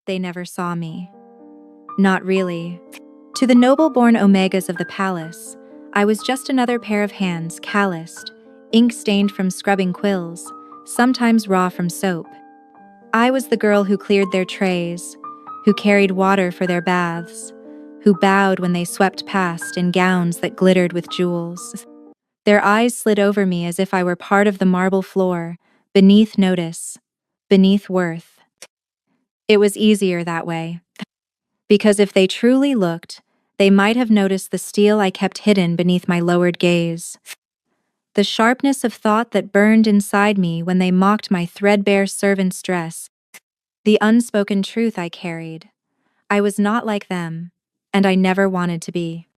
They never saw me. Not really. To the noble-born Omegas of the palace, I was just another pair of hands, calloused, ink-stained from scrubbing quills, sometimes raw from soap. I was the girl who cleared their trays, who carried water for their baths, who bowed when they swept past in gowns that glittered with jewels. Their eyes slid over me as if I were part of the marble floor, beneath notice, beneath worth. It was easier that way. Because if they truly looked, they might have noticed the steel I kept hidden beneath my lowered gaze. The sharpness of thought that burned inside me when they mocked my threadbare servant's dress. The unspoken truth I carried. I was not like them, and I never wanted to be.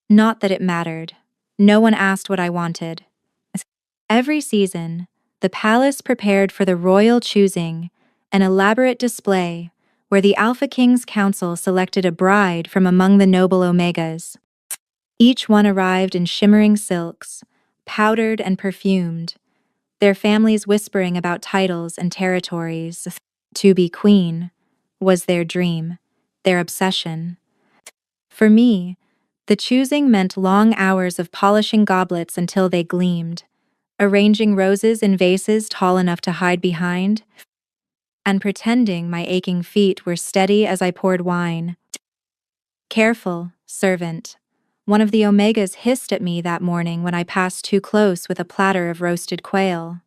Not that it mattered. No one asked what I wanted. Every season, the palace prepared for the royal choosing, an elaborate display where the Alpha King's council selected a bride from among the noble Omegas. Each one arrived in shimmering silks, powdered and perfumed, their families whispering about titles and territories. To be queen was their dream, their obsession. For me, the choosing meant long hours of polishing goblets until they gleamed, arranging roses in vases tall enough to hide behind, and pretending my aching feet were steady as I poured wine. "Careful, servant," one of the Omegas hissed at me that morning when I passed too close with a platter of roasted quail.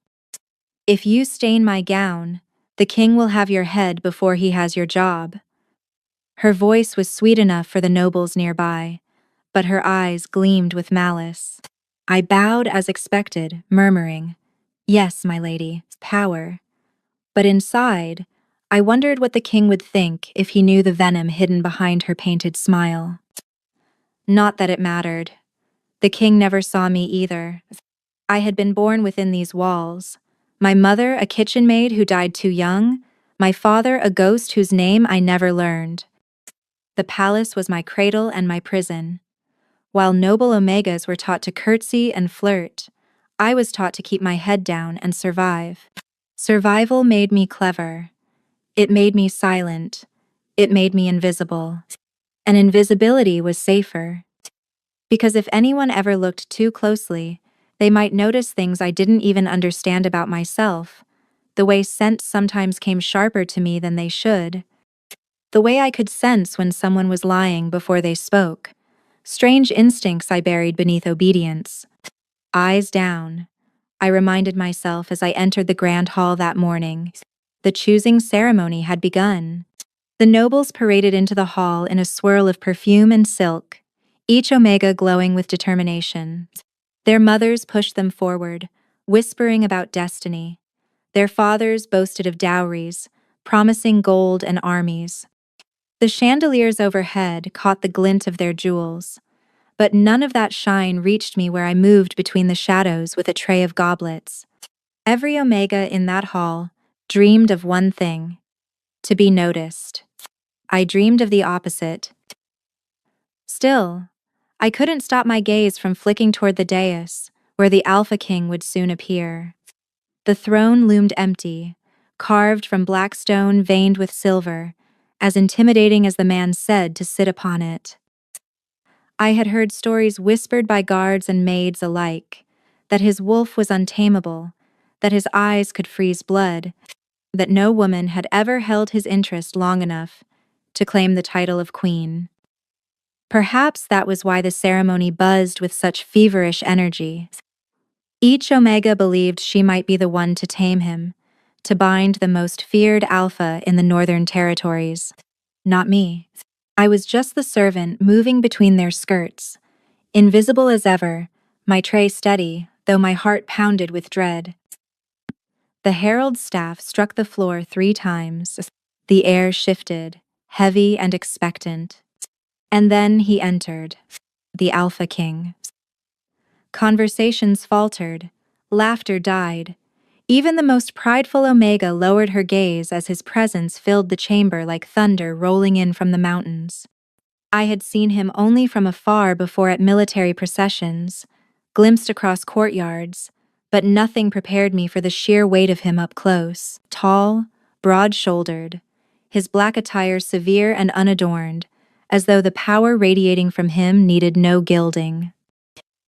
"If you stain my gown, the king will have your head before he has your job." Her voice was sweet enough for the nobles nearby, but her eyes gleamed with malice. I bowed as expected, murmuring, "Yes, my lady, power." But inside, I wondered what the king would think if he knew the venom hidden behind her painted smile. Not that it mattered. The king never saw me either. I had been born within these walls. My mother, a kitchen maid who died too young, my father, a ghost whose name I never learned. The palace was my cradle and my prison. While noble Omegas were taught to curtsy and flirt, I was taught to keep my head down and survive. Survival made me clever. It made me silent. It made me invisible. And invisibility was safer. Because if anyone ever looked too closely, they might notice things I didn't even understand about myself, the way scents sometimes came sharper to me than they should, the way I could sense when someone was lying before they spoke, strange instincts I buried beneath obedience. Eyes down, I reminded myself as I entered the grand hall that morning. The choosing ceremony had begun. The nobles paraded into the hall in a swirl of perfume and silk, each Omega glowing with determination. Their mothers pushed them forward, whispering about destiny. Their fathers boasted of dowries, promising gold and armies. The chandeliers overhead caught the glint of their jewels, but none of that shine reached me where I moved between the shadows with a tray of goblets. Every Omega in that hall dreamed of one thing: to be noticed. I dreamed of the opposite. Still, I couldn't stop my gaze from flicking toward the dais, where the Alpha King would soon appear. The throne loomed empty, carved from black stone veined with silver, as intimidating as the man said to sit upon it. I had heard stories whispered by guards and maids alike, that his wolf was untamable, that his eyes could freeze blood, that no woman had ever held his interest long enough to claim the title of queen. Perhaps that was why the ceremony buzzed with such feverish energy. Each Omega believed she might be the one to tame him, to bind the most feared alpha in the Northern Territories. Not me. I was just the servant moving between their skirts, invisible as ever, my tray steady, though my heart pounded with dread. The herald's staff struck the floor 3 times. The air shifted, heavy and expectant. And then he entered, the Alpha King. Conversations faltered, laughter died. Even the most prideful Omega lowered her gaze as his presence filled the chamber like thunder rolling in from the mountains. I had seen him only from afar before at military processions, glimpsed across courtyards, but nothing prepared me for the sheer weight of him up close. Tall, broad-shouldered, his black attire severe and unadorned, as though the power radiating from him needed no gilding.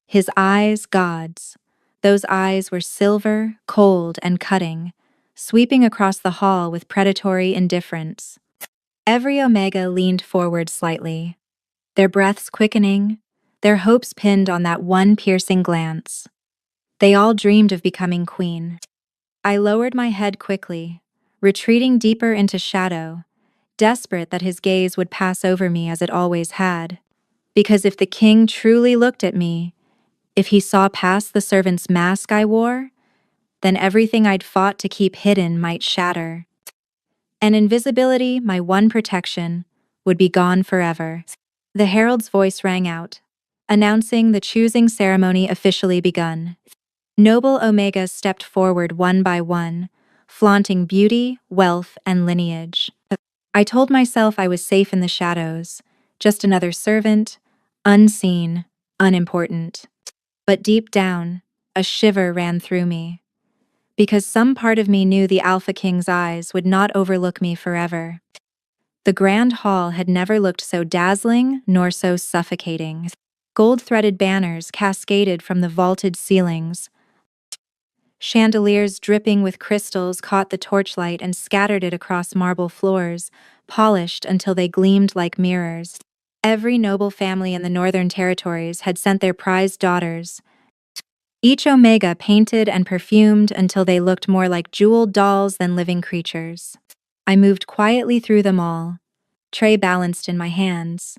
His eyes, gods. Those eyes were silver, cold, and cutting, sweeping across the hall with predatory indifference. Every Omega leaned forward slightly, their breaths quickening, their hopes pinned on that one piercing glance. They all dreamed of becoming queen. I lowered my head quickly, retreating deeper into shadow, desperate that his gaze would pass over me as it always had. Because if the king truly looked at me, if he saw past the servant's mask I wore, then everything I'd fought to keep hidden might shatter. And invisibility, my one protection, would be gone forever. The herald's voice rang out, announcing the choosing ceremony officially begun. Noble Omegas stepped forward one by one, flaunting beauty, wealth, and lineage. I told myself I was safe in the shadows, just another servant, unseen, unimportant. But deep down, a shiver ran through me, because some part of me knew the Alpha King's eyes would not overlook me forever. The grand hall had never looked so dazzling nor so suffocating. Gold-threaded banners cascaded from the vaulted ceilings. Chandeliers dripping with crystals caught the torchlight and scattered it across marble floors, polished until they gleamed like mirrors. Every noble family in the Northern Territories had sent their prized daughters, each Omega painted and perfumed until they looked more like jeweled dolls than living creatures. I moved quietly through them all, tray balanced in my hands,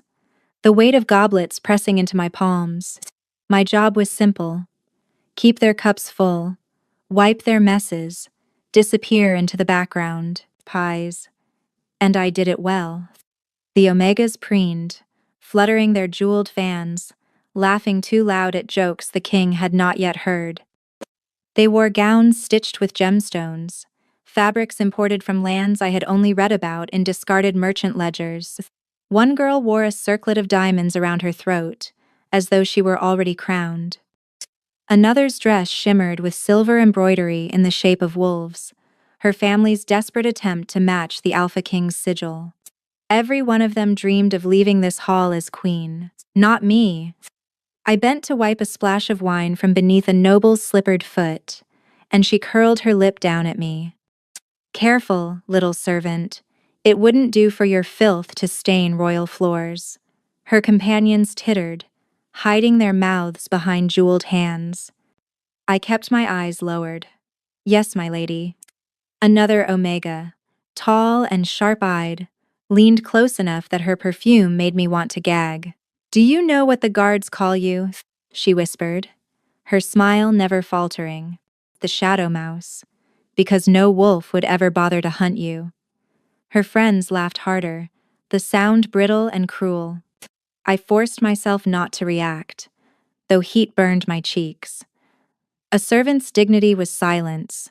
the weight of goblets pressing into my palms. My job was simple: keep their cups full, wipe their messes, disappear into the background, pies. And I did it well. The Omegas preened, fluttering their jeweled fans, laughing too loud at jokes the king had not yet heard. They wore gowns stitched with gemstones, fabrics imported from lands I had only read about in discarded merchant ledgers. One girl wore a circlet of diamonds around her throat, as though she were already crowned. Another's dress shimmered with silver embroidery in the shape of wolves, her family's desperate attempt to match the Alpha King's sigil. Every one of them dreamed of leaving this hall as queen. Not me. I bent to wipe a splash of wine from beneath a noble's slippered foot, and she curled her lip down at me. Careful, little servant. It wouldn't do for your filth to stain royal floors. Her companions tittered, hiding their mouths behind jeweled hands. I kept my eyes lowered. Yes, my lady. Another Omega, tall and sharp-eyed, leaned close enough that her perfume made me want to gag. "Do you know what the guards call you?" she whispered, her smile never faltering. "The Shadow Mouse, because no wolf would ever bother to hunt you." Her friends laughed harder, the sound brittle and cruel. I forced myself not to react, though heat burned my cheeks. A servant's dignity was silence.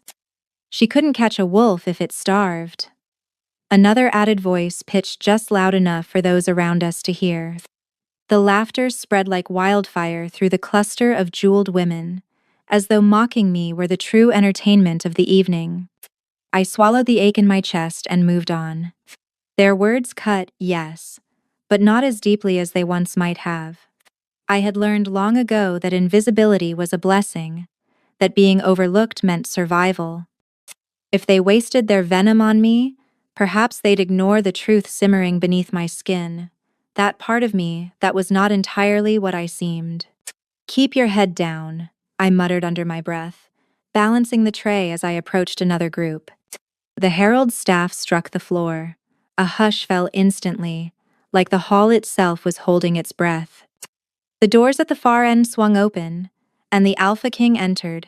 She couldn't catch a wolf if it starved. Another added voice pitched just loud enough for those around us to hear. The laughter spread like wildfire through the cluster of jeweled women, as though mocking me were the true entertainment of the evening. I swallowed the ache in my chest and moved on. Their words cut, yes, but not as deeply as they once might have. I had learned long ago that invisibility was a blessing, that being overlooked meant survival. If they wasted their venom on me, perhaps they'd ignore the truth simmering beneath my skin, that part of me that was not entirely what I seemed. "Keep your head down," I muttered under my breath, balancing the tray as I approached another group. The herald's staff struck the floor. A hush fell instantly, like the hall itself was holding its breath. The doors at the far end swung open, and the Alpha King entered.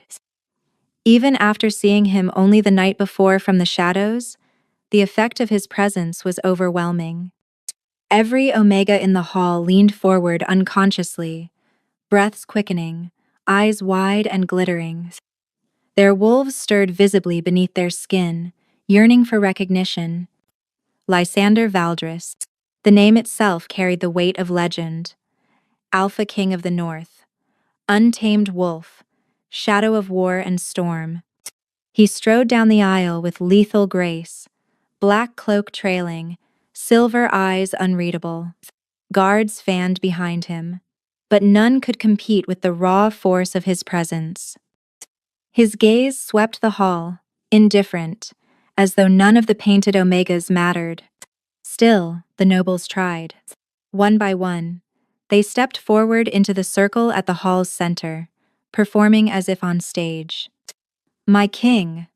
Even after seeing him only the night before from the shadows, the effect of his presence was overwhelming. Every Omega in the hall leaned forward unconsciously, breaths quickening, eyes wide and glittering. Their wolves stirred visibly beneath their skin, yearning for recognition. Lysander Valdris. The name itself carried the weight of legend. Alpha King of the North. Untamed wolf. Shadow of war and storm. He strode down the aisle with lethal grace, black cloak trailing, silver eyes unreadable. Guards fanned behind him, but none could compete with the raw force of his presence. His gaze swept the hall, indifferent, as though none of the painted omegas mattered. Still, the nobles tried. One by one, they stepped forward into the circle at the hall's center, performing as if on stage. "My king,"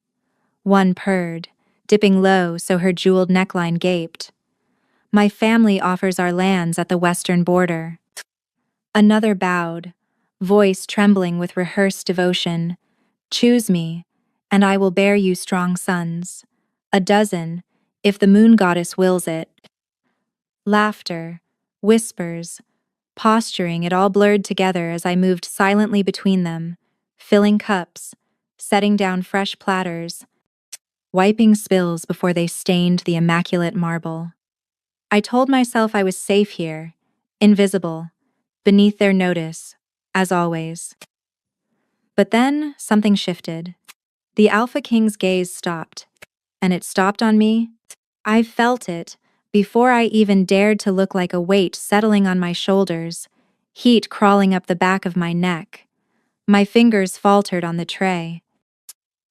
one purred, dipping low so her jeweled neckline gaped. "My family offers our lands at the western border." Another bowed, voice trembling with rehearsed devotion. "Choose me, and I will bear you strong sons. A dozen, if the moon goddess wills it." Laughter, whispers, posturing, it all blurred together as I moved silently between them, filling cups, setting down fresh platters, wiping spills before they stained the immaculate marble. I told myself I was safe here, invisible, beneath their notice, as always. But then something shifted. The Alpha King's gaze stopped, and it stopped on me. I felt it, before I even dared to look, like a weight settling on my shoulders, heat crawling up the back of my neck. My fingers faltered on the tray.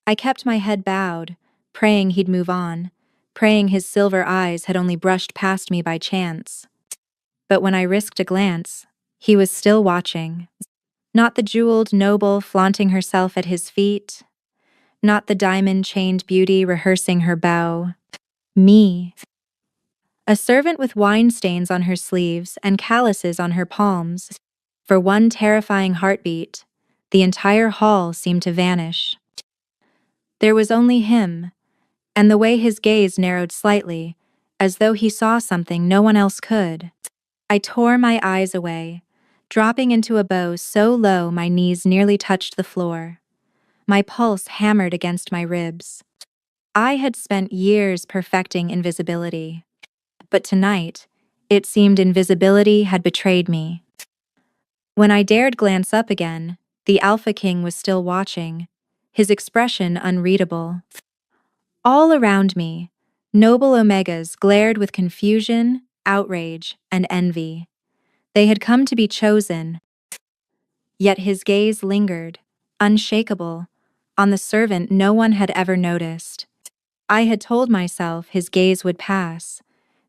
I kept my head bowed, praying he'd move on, praying his silver eyes had only brushed past me by chance. But when I risked a glance, he was still watching. Not the jeweled noble flaunting herself at his feet, not the diamond-chained beauty rehearsing her bow. Me. A servant with wine stains on her sleeves and calluses on her palms. For one terrifying heartbeat, the entire hall seemed to vanish. There was only him, and the way his gaze narrowed slightly, as though he saw something no one else could. I tore my eyes away, dropping into a bow so low my knees nearly touched the floor. My pulse hammered against my ribs. I had spent years perfecting invisibility. But tonight, it seemed invisibility had betrayed me. When I dared glance up again, the Alpha King was still watching, his expression unreadable. All around me, noble Omegas glared with confusion, outrage, and envy. They had come to be chosen, yet his gaze lingered, unshakable, on the servant no one had ever noticed. I had told myself his gaze would pass,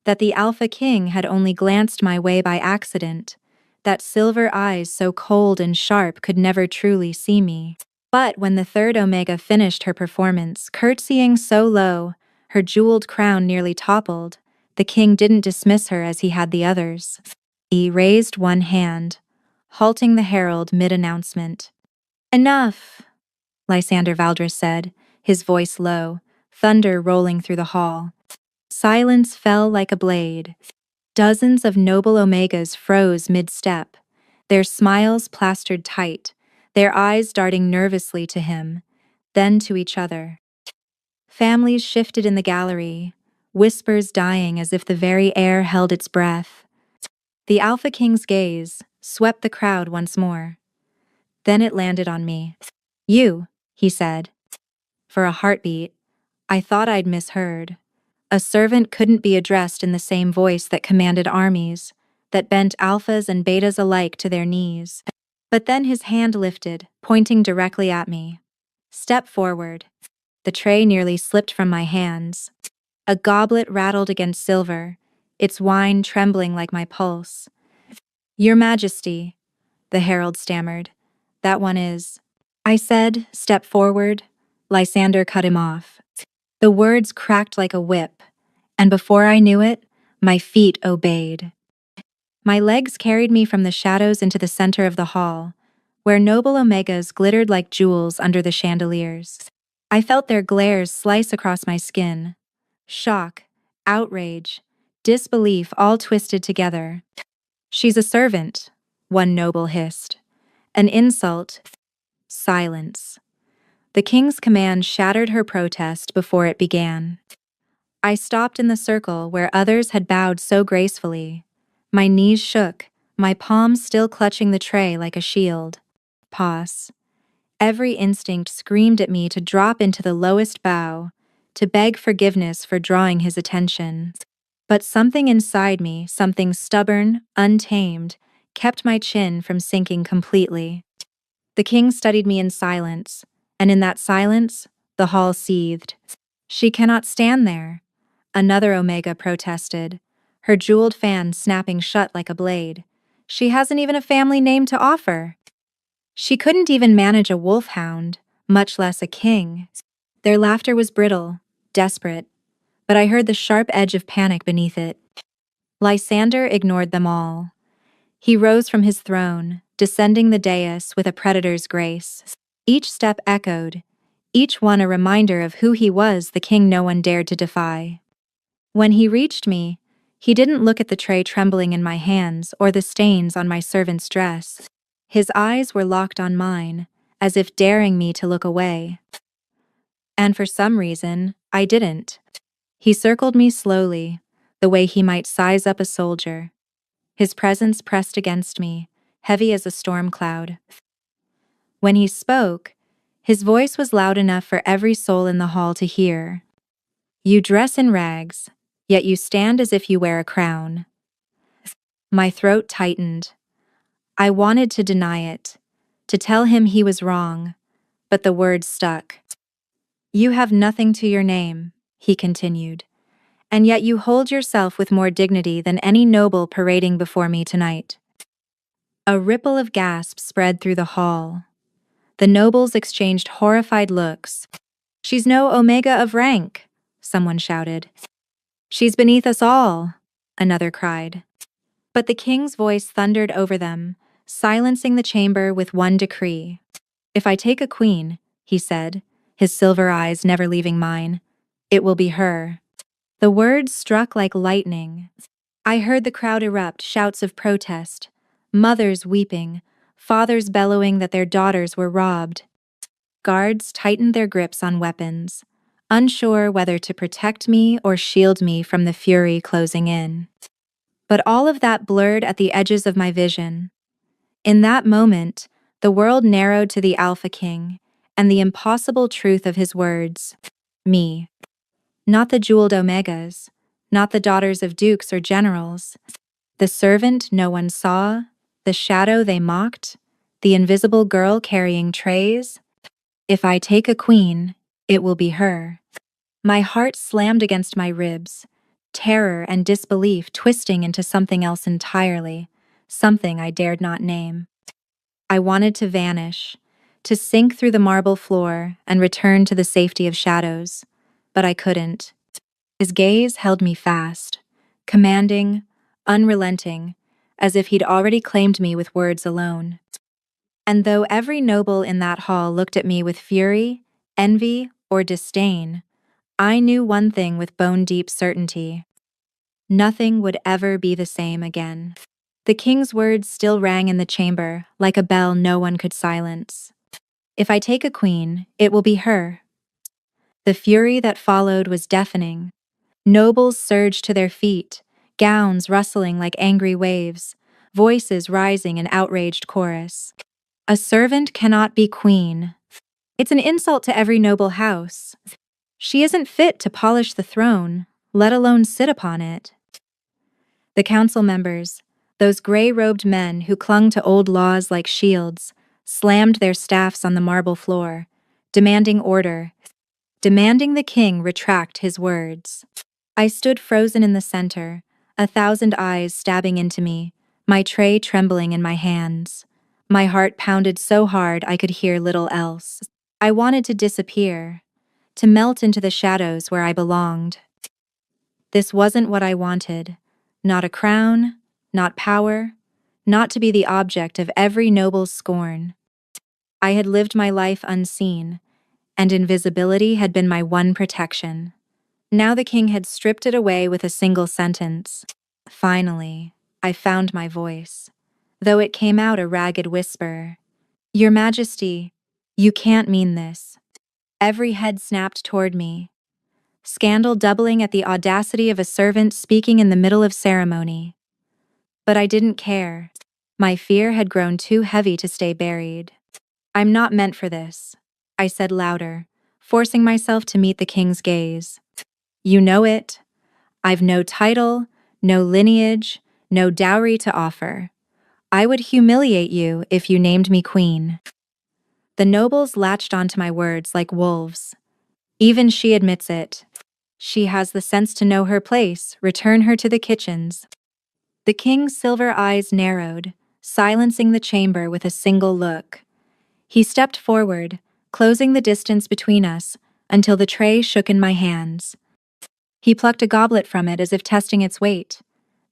that the Alpha King had only glanced my way by accident, that silver eyes so cold and sharp could never truly see me. But when the third Omega finished her performance, curtsying so low, her jeweled crown nearly toppled, the king didn't dismiss her as he had the others. He raised one hand, halting the herald mid-announcement. "Enough," Lysander Valdris said, his voice low, thunder rolling through the hall. Silence fell like a blade. Dozens of noble Omegas froze mid-step, their smiles plastered tight, their eyes darting nervously to him, then to each other. Families shifted in the gallery, whispers dying as if the very air held its breath. The Alpha King's gaze swept the crowd once more. Then it landed on me. "You," he said. For a heartbeat, I thought I'd misheard. A servant couldn't be addressed in the same voice that commanded armies, that bent alphas and betas alike to their knees. But then his hand lifted, pointing directly at me. "Step forward." The tray nearly slipped from my hands. A goblet rattled against silver, its wine trembling like my pulse. "Your Majesty," the herald stammered. "That one is—" I said, "Step forward." Lysander cut him off. The words cracked like a whip, and before I knew it, my feet obeyed. My legs carried me from the shadows into the center of the hall, where noble Omegas glittered like jewels under the chandeliers. I felt their glares slice across my skin. Shock, outrage, disbelief all twisted together. "She's a servant," one noble hissed. "An insult." Silence. The king's command shattered her protest before it began. I stopped in the circle where others had bowed so gracefully. My knees shook, my palms still clutching the tray like a shield. Pause. Every instinct screamed at me to drop into the lowest bow, to beg forgiveness for drawing his attention. But something inside me, something stubborn, untamed, kept my chin from sinking completely. The king studied me in silence, and in that silence, the hall seethed. She cannot stand there, another Omega protested, her jeweled fan snapping shut like a blade. She hasn't even a family name to offer. She couldn't even manage a wolfhound, much less a king. Their laughter was brittle, desperate, but I heard the sharp edge of panic beneath it. Lysander ignored them all. He rose from his throne, descending the dais with a predator's grace. Each step echoed, each one a reminder of who he was, the king no one dared to defy. When he reached me, he didn't look at the tray trembling in my hands or the stains on my servant's dress. His eyes were locked on mine, as if daring me to look away. And for some reason, I didn't. He circled me slowly, the way he might size up a soldier. His presence pressed against me, heavy as a storm cloud. When he spoke, his voice was loud enough for every soul in the hall to hear. You dress in rags, yet you stand as if you wear a crown. My throat tightened. I wanted to deny it, to tell him he was wrong, but the words stuck. You have nothing to your name, he continued, and yet you hold yourself with more dignity than any noble parading before me tonight. A ripple of gasps spread through the hall. The nobles exchanged horrified looks. She's no Omega of rank, someone shouted. She's beneath us all, another cried. But the king's voice thundered over them, silencing the chamber with one decree. If I take a queen, he said, his silver eyes never leaving mine, it will be her. The words struck like lightning. I heard the crowd erupt, shouts of protest, mothers weeping, fathers bellowing that their daughters were robbed. Guards tightened their grips on weapons, unsure whether to protect me or shield me from the fury closing in. But all of that blurred at the edges of my vision. In that moment, the world narrowed to the Alpha King and the impossible truth of his words. Me. Not the jeweled Omegas, not the daughters of dukes or generals. The servant no one saw, the shadow they mocked, the invisible girl carrying trays. If I take a queen, it will be her. My heart slammed against my ribs, terror and disbelief twisting into something else entirely, something I dared not name. I wanted to vanish, to sink through the marble floor and return to the safety of shadows, but I couldn't. His gaze held me fast, commanding, unrelenting, as if he'd already claimed me with words alone. And though every noble in that hall looked at me with fury, envy, or disdain, I knew one thing with bone-deep certainty. Nothing would ever be the same again. The king's words still rang in the chamber, like a bell no one could silence. If I take a queen, it will be her. The fury that followed was deafening. Nobles surged to their feet, gowns rustling like angry waves, voices rising in outraged chorus. A servant cannot be queen. It's an insult to every noble house. She isn't fit to polish the throne, let alone sit upon it. The council members, those gray-robed men who clung to old laws like shields, slammed their staffs on the marble floor, demanding order, demanding the king retract his words. I stood frozen in the center, 1,000 eyes stabbing into me, my tray trembling in my hands. My heart pounded so hard I could hear little else. I wanted to disappear, to melt into the shadows where I belonged. This wasn't what I wanted. Not a crown, not power, not to be the object of every noble's scorn. I had lived my life unseen, and invisibility had been my one protection. Now the king had stripped it away with a single sentence. Finally, I found my voice, though it came out a ragged whisper. Your Majesty, you can't mean this. Every head snapped toward me. Scandal doubling at the audacity of a servant speaking in the middle of ceremony. But I didn't care. My fear had grown too heavy to stay buried. I'm not meant for this, I said louder, forcing myself to meet the king's gaze. You know it. I've no title, no lineage, no dowry to offer. I would humiliate you if you named me queen. The nobles latched onto my words like wolves. Even she admits it. She has the sense to know her place, return her to the kitchens. The king's silver eyes narrowed, silencing the chamber with a single look. He stepped forward, closing the distance between us until the tray shook in my hands. He plucked a goblet from it as if testing its weight,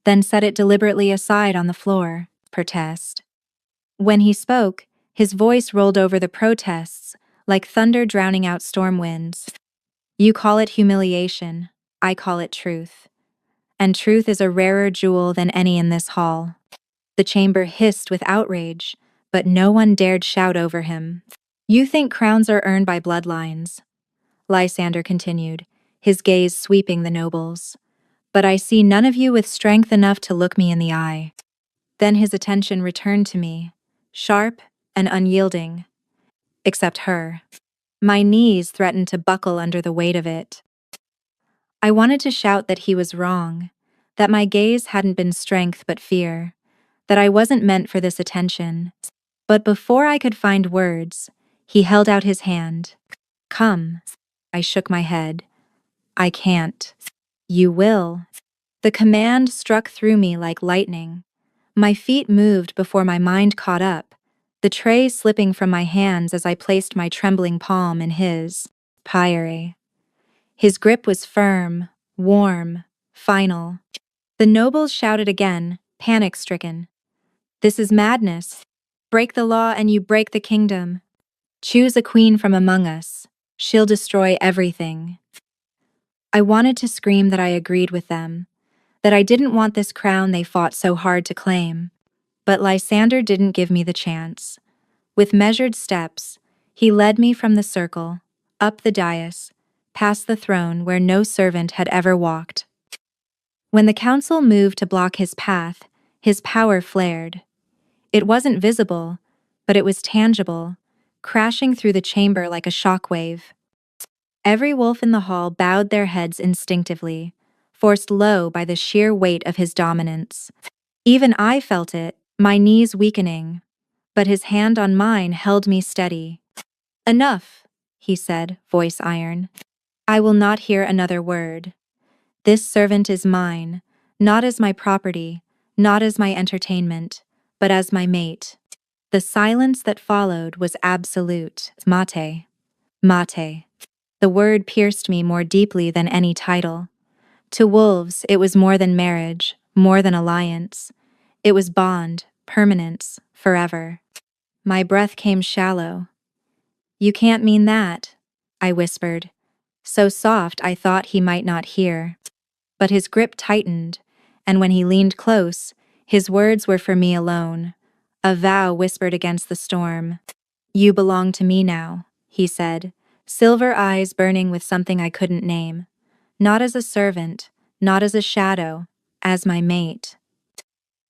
then set it deliberately aside on the floor, protest. When he spoke, his voice rolled over the protests, like thunder drowning out storm winds. You call it humiliation, I call it truth. And truth is a rarer jewel than any in this hall. The chamber hissed with outrage, but no one dared shout over him. You think crowns are earned by bloodlines, Lysander continued, his gaze sweeping the nobles. But I see none of you with strength enough to look me in the eye. Then his attention returned to me, sharp and unyielding. Except her. My knees threatened to buckle under the weight of it. I wanted to shout that he was wrong, that my gaze hadn't been strength but fear, that I wasn't meant for this attention. But before I could find words, he held out his hand. Come. I shook my head. I can't. You will. The command struck through me like lightning. My feet moved before my mind caught up, the tray slipping from my hands as I placed my trembling palm in his. Pyre. His grip was firm, warm, final. The nobles shouted again, panic-stricken. This is madness. Break the law and you break the kingdom. Choose a queen from among us. She'll destroy everything. I wanted to scream that I agreed with them, that I didn't want this crown they fought so hard to claim. But Lysander didn't give me the chance. With measured steps, he led me from the circle, up the dais, past the throne where no servant had ever walked. When the council moved to block his path, his power flared. It wasn't visible, but it was tangible, crashing through the chamber like a shockwave. Every wolf in the hall bowed their heads instinctively, forced low by the sheer weight of his dominance. Even I felt it, my knees weakening, but his hand on mine held me steady. Enough, he said, voice iron. I will not hear another word. This servant is mine, not as my property, not as my entertainment, but as my mate. The silence that followed was absolute. Mate. Mate. The word pierced me more deeply than any title. To wolves, it was more than marriage, more than alliance. It was bond, permanence, forever. My breath came shallow. You can't mean that, I whispered, so soft I thought he might not hear. But his grip tightened, and when he leaned close, his words were for me alone, a vow whispered against the storm. You belong to me now, he said, silver eyes burning with something I couldn't name. Not as a servant, not as a shadow, as my mate.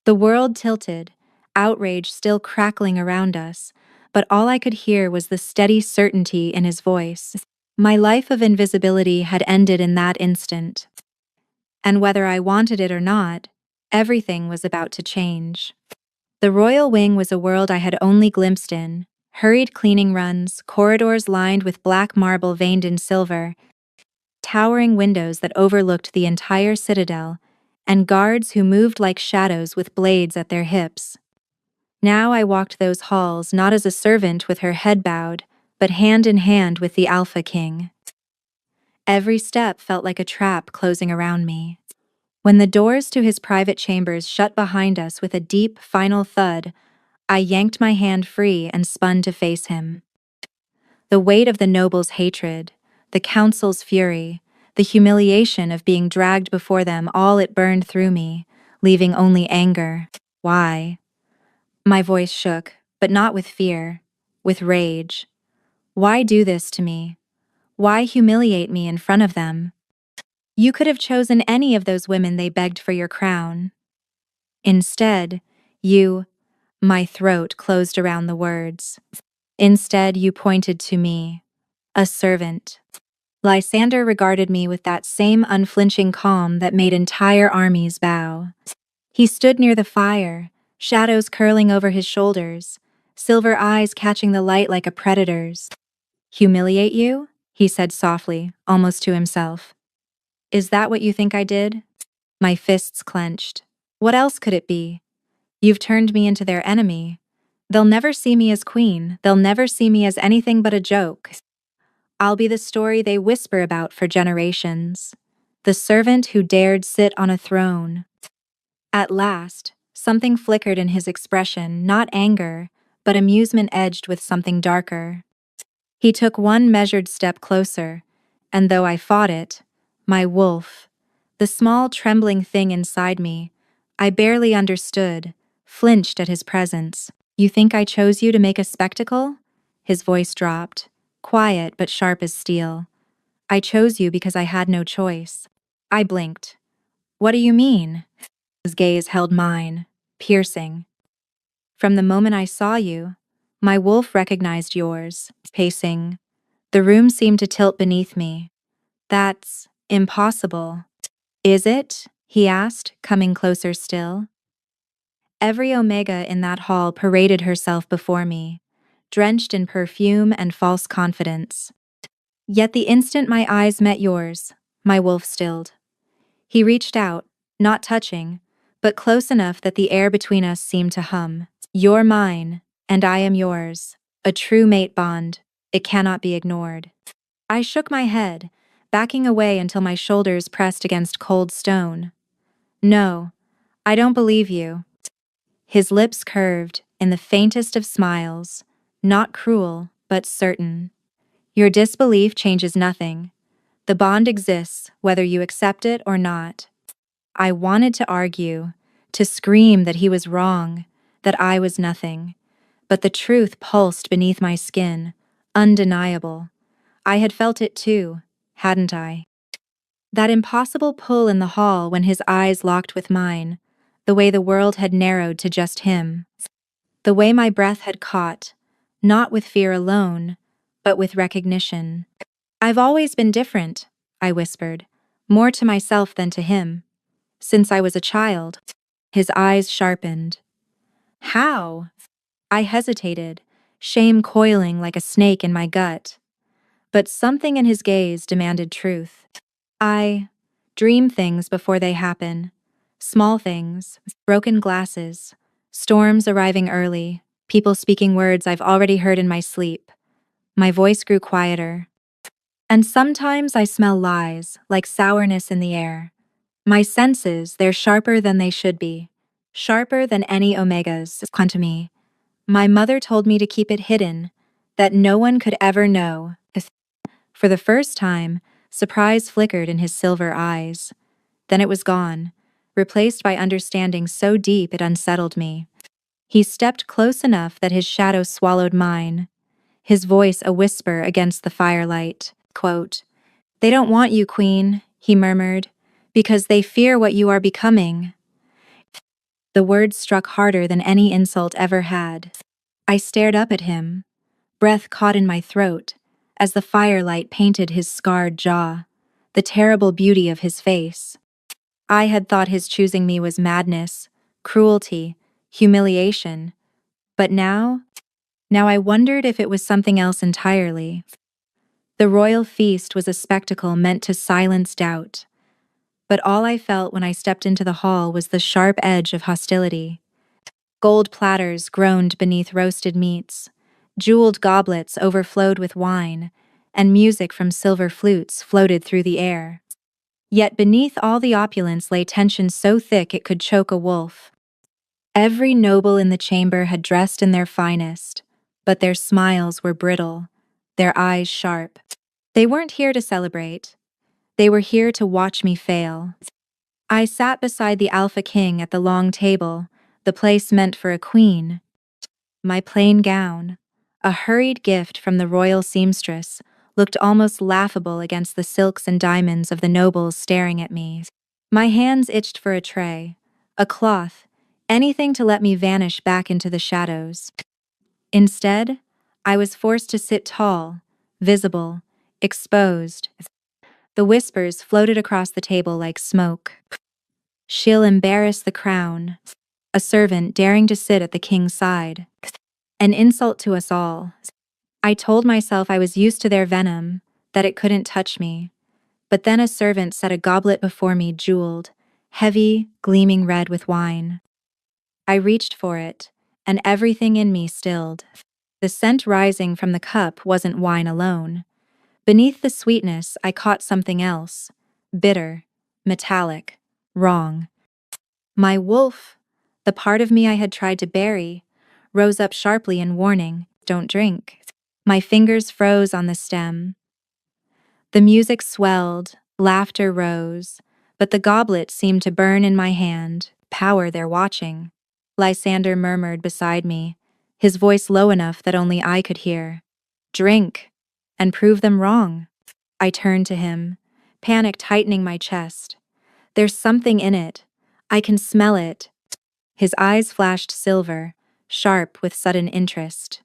The world tilted, outrage still crackling around us, but all I could hear was the steady certainty in his voice. My life of invisibility had ended in that instant. And whether I wanted it or not, everything was about to change. The royal wing was a world I had only glimpsed in, hurried cleaning runs, corridors lined with black marble veined in silver, towering windows that overlooked the entire citadel, and guards who moved like shadows with blades at their hips. Now I walked those halls not as a servant with her head bowed, but hand in hand with the Alpha King. Every step felt like a trap closing around me. When the doors to his private chambers shut behind us with a deep, final thud, I yanked my hand free and spun to face him. The weight of the nobles' hatred, the council's fury, the humiliation of being dragged before them, all it burned through me, leaving only anger. Why? My voice shook, but not with fear, with rage. Why do this to me? Why humiliate me in front of them? You could have chosen any of those women they begged for your crown. Instead, my throat closed around the words. Instead, you pointed to me. A servant. Lysander regarded me with that same unflinching calm that made entire armies bow. He stood near the fire, shadows curling over his shoulders, silver eyes catching the light like a predator's. Humiliate you? He said softly, almost to himself. Is that what you think I did? My fists clenched. What else could it be? You've turned me into their enemy. They'll never see me as queen. They'll never see me as anything but a joke. I'll be the story they whisper about for generations. The servant who dared sit on a throne. At last, something flickered in his expression, not anger, but amusement edged with something darker. He took one measured step closer, and though I fought it, my wolf, the small trembling thing inside me, I barely understood, flinched at his presence. You think I chose you to make a spectacle? His voice dropped, quiet but sharp as steel. I chose you because I had no choice. I blinked. What do you mean? His gaze held mine, piercing. From the moment I saw you, my wolf recognized yours, pacing. The room seemed to tilt beneath me. That's impossible. Is it? He asked, coming closer still. Every Omega in that hall paraded herself before me, drenched in perfume and false confidence. Yet the instant my eyes met yours, my wolf stilled. He reached out, not touching, but close enough that the air between us seemed to hum. You're mine, and I am yours. A true mate bond. It cannot be ignored. I shook my head, backing away until my shoulders pressed against cold stone. No, I don't believe you. His lips curved in the faintest of smiles, not cruel, but certain. Your disbelief changes nothing. The bond exists, whether you accept it or not. I wanted to argue, to scream that he was wrong, that I was nothing. But the truth pulsed beneath my skin, undeniable. I had felt it too, hadn't I? That impossible pull in the hall when his eyes locked with mine, the way the world had narrowed to just him. The way my breath had caught, not with fear alone, but with recognition. I've always been different, I whispered, more to myself than to him. Since I was a child. His eyes sharpened. How? I hesitated, shame coiling like a snake in my gut. But something in his gaze demanded truth. I dream things before they happen. Small things, broken glasses, storms arriving early, people speaking words I've already heard in my sleep. My voice grew quieter. And sometimes I smell lies, like sourness in the air. My senses, they're sharper than they should be. Sharper than any Omegas, to me. My mother told me to keep it hidden, that no one could ever know. For the first time, surprise flickered in his silver eyes. Then it was gone, replaced by understanding so deep it unsettled me. He stepped close enough that his shadow swallowed mine, his voice a whisper against the firelight. Quote, "They don't want you, Queen," he murmured, "because they fear what you are becoming." The words struck harder than any insult ever had. I stared up at him, breath caught in my throat, as the firelight painted his scarred jaw, the terrible beauty of his face. I had thought his choosing me was madness, cruelty, humiliation, but now I wondered if it was something else entirely. The royal feast was a spectacle meant to silence doubt, but all I felt when I stepped into the hall was the sharp edge of hostility. Gold platters groaned beneath roasted meats, jeweled goblets overflowed with wine, and music from silver flutes floated through the air. Yet beneath all the opulence lay tension so thick it could choke a wolf. Every noble in the chamber had dressed in their finest, but their smiles were brittle, their eyes sharp. They weren't here to celebrate. They were here to watch me fail. I sat beside the Alpha King at the long table, the place meant for a queen. My plain gown, a hurried gift from the royal seamstress, looked almost laughable against the silks and diamonds of the nobles staring at me. My hands itched for a tray, a cloth, anything to let me vanish back into the shadows. Instead, I was forced to sit tall, visible, exposed. The whispers floated across the table like smoke. She'll embarrass the crown. A servant daring to sit at the king's side. An insult to us all. I told myself I was used to their venom, that it couldn't touch me. But then a servant set a goblet before me, jeweled, heavy, gleaming red with wine. I reached for it, and everything in me stilled. The scent rising from the cup wasn't wine alone. Beneath the sweetness, I caught something else. Bitter, metallic, wrong. My wolf, the part of me I had tried to bury, rose up sharply in warning, don't drink. My fingers froze on the stem. The music swelled, laughter rose, but the goblet seemed to burn in my hand, power they're watching. Lysander murmured beside me, his voice low enough that only I could hear. Drink, and prove them wrong. I turned to him, panic tightening my chest. There's something in it. I can smell it. His eyes flashed silver, sharp with sudden interest.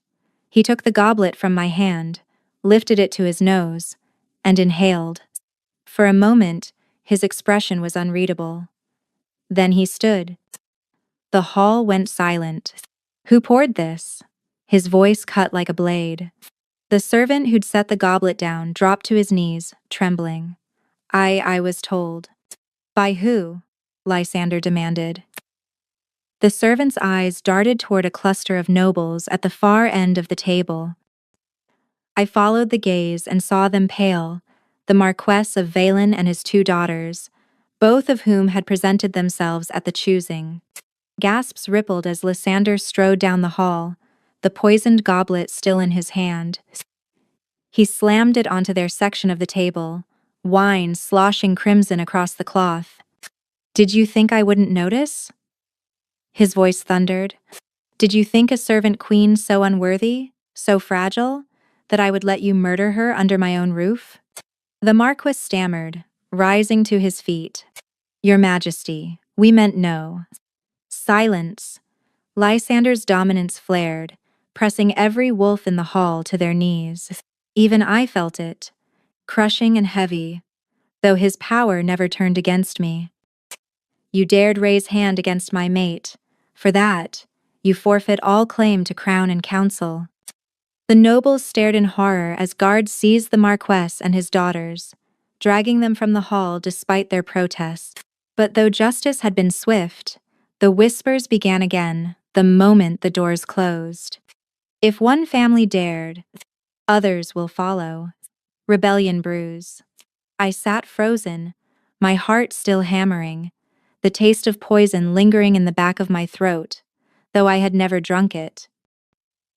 He took the goblet from my hand, lifted it to his nose, and inhaled. For a moment, his expression was unreadable. Then he stood. The hall went silent. Who poured this? His voice cut like a blade. The servant who'd set the goblet down dropped to his knees, trembling. I was told. By who? Lysander demanded. The servant's eyes darted toward a cluster of nobles at the far end of the table. I followed the gaze and saw them pale, the Marquess of Valen and his two daughters, both of whom had presented themselves at the choosing. Gasps rippled as Lysander strode down the hall, the poisoned goblet still in his hand. He slammed it onto their section of the table, wine sloshing crimson across the cloth. Did you think I wouldn't notice? His voice thundered. Did you think a servant queen so unworthy, so fragile, that I would let you murder her under my own roof? The Marquis stammered, rising to his feet. Your Majesty, we meant no. Silence. Lysander's dominance flared, pressing every wolf in the hall to their knees. Even I felt it, crushing and heavy, though his power never turned against me. You dared raise hand against my mate. For that, you forfeit all claim to crown and council. The nobles stared in horror as guards seized the Marquess and his daughters, dragging them from the hall despite their protests. But though justice had been swift, the whispers began again the moment the doors closed. If one family dared, others will follow. Rebellion brews. I sat frozen, my heart still hammering, the taste of poison lingering in the back of my throat, though I had never drunk it.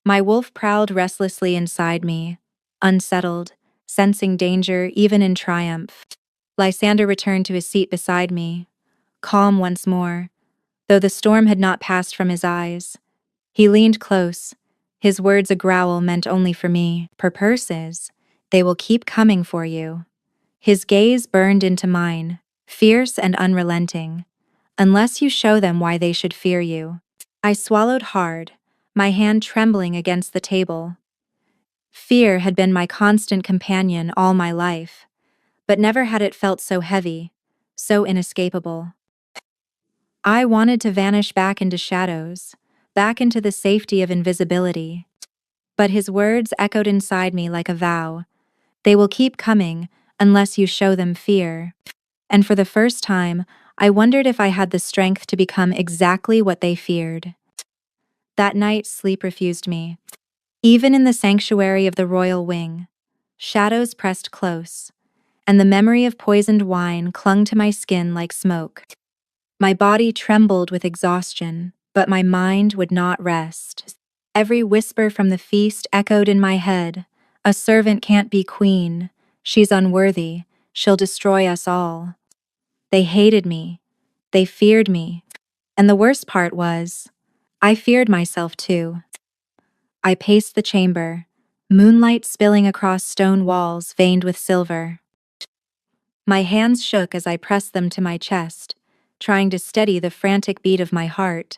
My wolf prowled restlessly inside me, unsettled, sensing danger even in triumph. Lysander returned to his seat beside me, calm once more, though the storm had not passed from his eyes. He leaned close, his words a growl meant only for me. Per purses, they will keep coming for you. His gaze burned into mine, fierce and unrelenting. Unless you show them why they should fear you. I swallowed hard, my hand trembling against the table. Fear had been my constant companion all my life, but never had it felt so heavy, so inescapable. I wanted to vanish back into shadows, back into the safety of invisibility. But his words echoed inside me like a vow. They will keep coming unless you show them fear. And for the first time, I wondered if I had the strength to become exactly what they feared. That night, sleep refused me. Even in the sanctuary of the royal wing, shadows pressed close, and the memory of poisoned wine clung to my skin like smoke. My body trembled with exhaustion, but my mind would not rest. Every whisper from the feast echoed in my head. A servant can't be queen. She's unworthy. She'll destroy us all. They hated me. They feared me. And the worst part was, I feared myself too. I paced the chamber, moonlight spilling across stone walls veined with silver. My hands shook as I pressed them to my chest, trying to steady the frantic beat of my heart.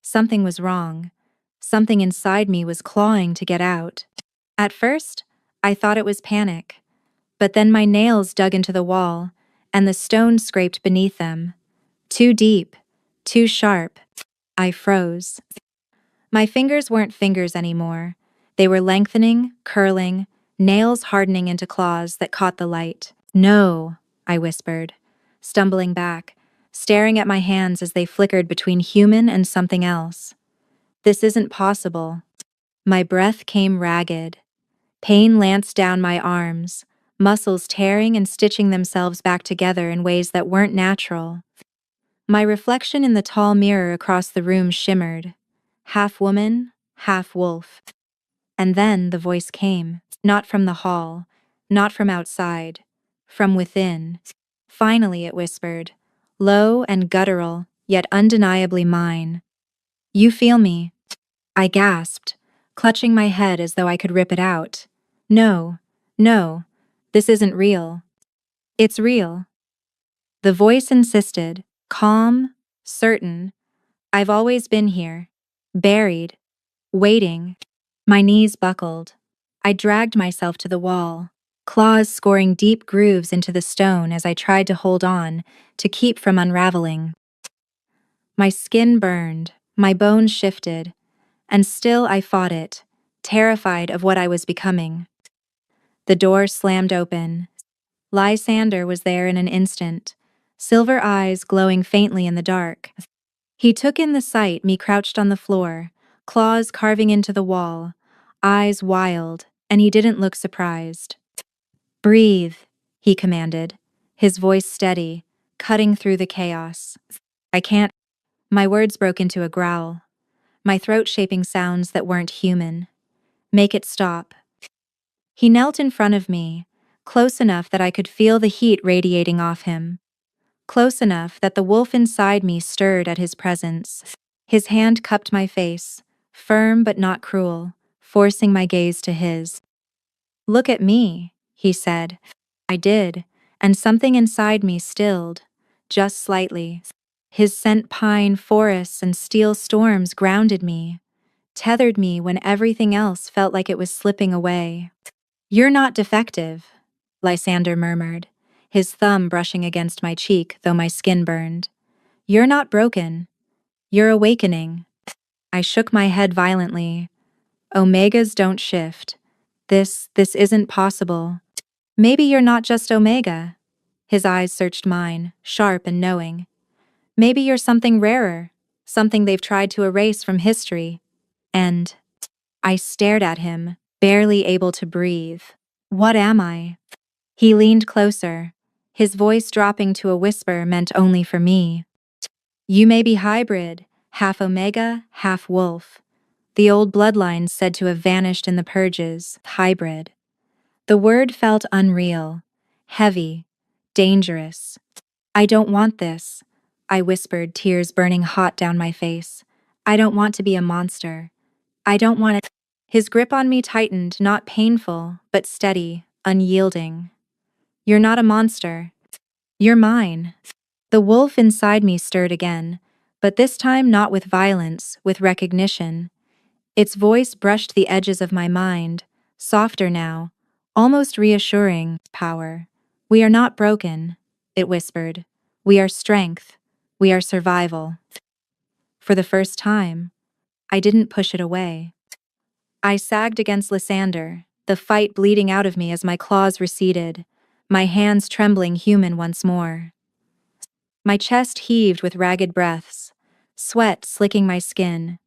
Something was wrong. Something inside me was clawing to get out. At first, I thought it was panic, but then my nails dug into the wall, and the stone scraped beneath them. Too deep, too sharp. I froze. My fingers weren't fingers anymore. They were lengthening, curling, nails hardening into claws that caught the light. No, I whispered, stumbling back, staring at my hands as they flickered between human and something else. This isn't possible. My breath came ragged. Pain lanced down my arms, muscles tearing and stitching themselves back together in ways that weren't natural. My reflection in the tall mirror across the room shimmered, half woman, half wolf. And then the voice came, not from the hall, not from outside, from within. Finally, it whispered, low and guttural, yet undeniably mine. You feel me? I gasped, clutching my head as though I could rip it out. No, no, this isn't real. It's real. The voice insisted, calm, certain. I've always been here, buried, waiting. My knees buckled. I dragged myself to the wall, claws scoring deep grooves into the stone as I tried to hold on, to keep from unraveling. My skin burned, my bones shifted, and still I fought it, terrified of what I was becoming. The door slammed open. Lysander was there in an instant, silver eyes glowing faintly in the dark. He took in the sight, me crouched on the floor, claws carving into the wall, eyes wild, and he didn't look surprised. Breathe, he commanded, his voice steady, cutting through the chaos. I can't. My words broke into a growl, my throat shaping sounds that weren't human. Make it stop. He knelt in front of me, close enough that I could feel the heat radiating off him, close enough that the wolf inside me stirred at his presence. His hand cupped my face, firm but not cruel, forcing my gaze to his. Look at me, he said. I did, and something inside me stilled, just slightly. His scent pine forests and steel storms grounded me, tethered me when everything else felt like it was slipping away. You're not defective, Lysander murmured, his thumb brushing against my cheek though my skin burned. You're not broken. You're awakening. I shook my head violently. Omegas don't shift. This isn't possible. Maybe you're not just Omega. His eyes searched mine, sharp and knowing. Maybe you're something rarer, something they've tried to erase from history. And I stared at him, barely able to breathe. What am I? He leaned closer, his voice dropping to a whisper meant only for me. You may be hybrid, half Omega, half wolf. The old bloodlines said to have vanished in the purges, hybrid. The word felt unreal, heavy, dangerous. I don't want this, I whispered, tears burning hot down my face. I don't want to be a monster. I don't want it. His grip on me tightened, not painful, but steady, unyielding. You're not a monster. You're mine. The wolf inside me stirred again, but this time not with violence, with recognition. Its voice brushed the edges of my mind, softer now, almost reassuring. Power. We are not broken, it whispered. We are strength. We are survival. For the first time, I didn't push it away. I sagged against Lysander, the fight bleeding out of me as my claws receded, my hands trembling human once more. My chest heaved with ragged breaths, sweat slicking my skin.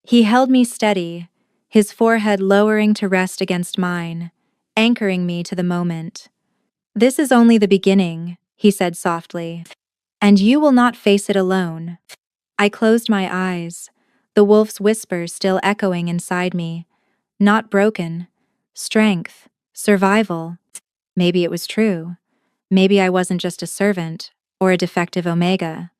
He held me steady, his forehead lowering to rest against mine, anchoring me to the moment. This is only the beginning, he said softly, and you will not face it alone. I closed my eyes, the wolf's whisper still echoing inside me. Not broken. Strength. Survival. Maybe it was true. Maybe I wasn't just a servant, or a defective Omega.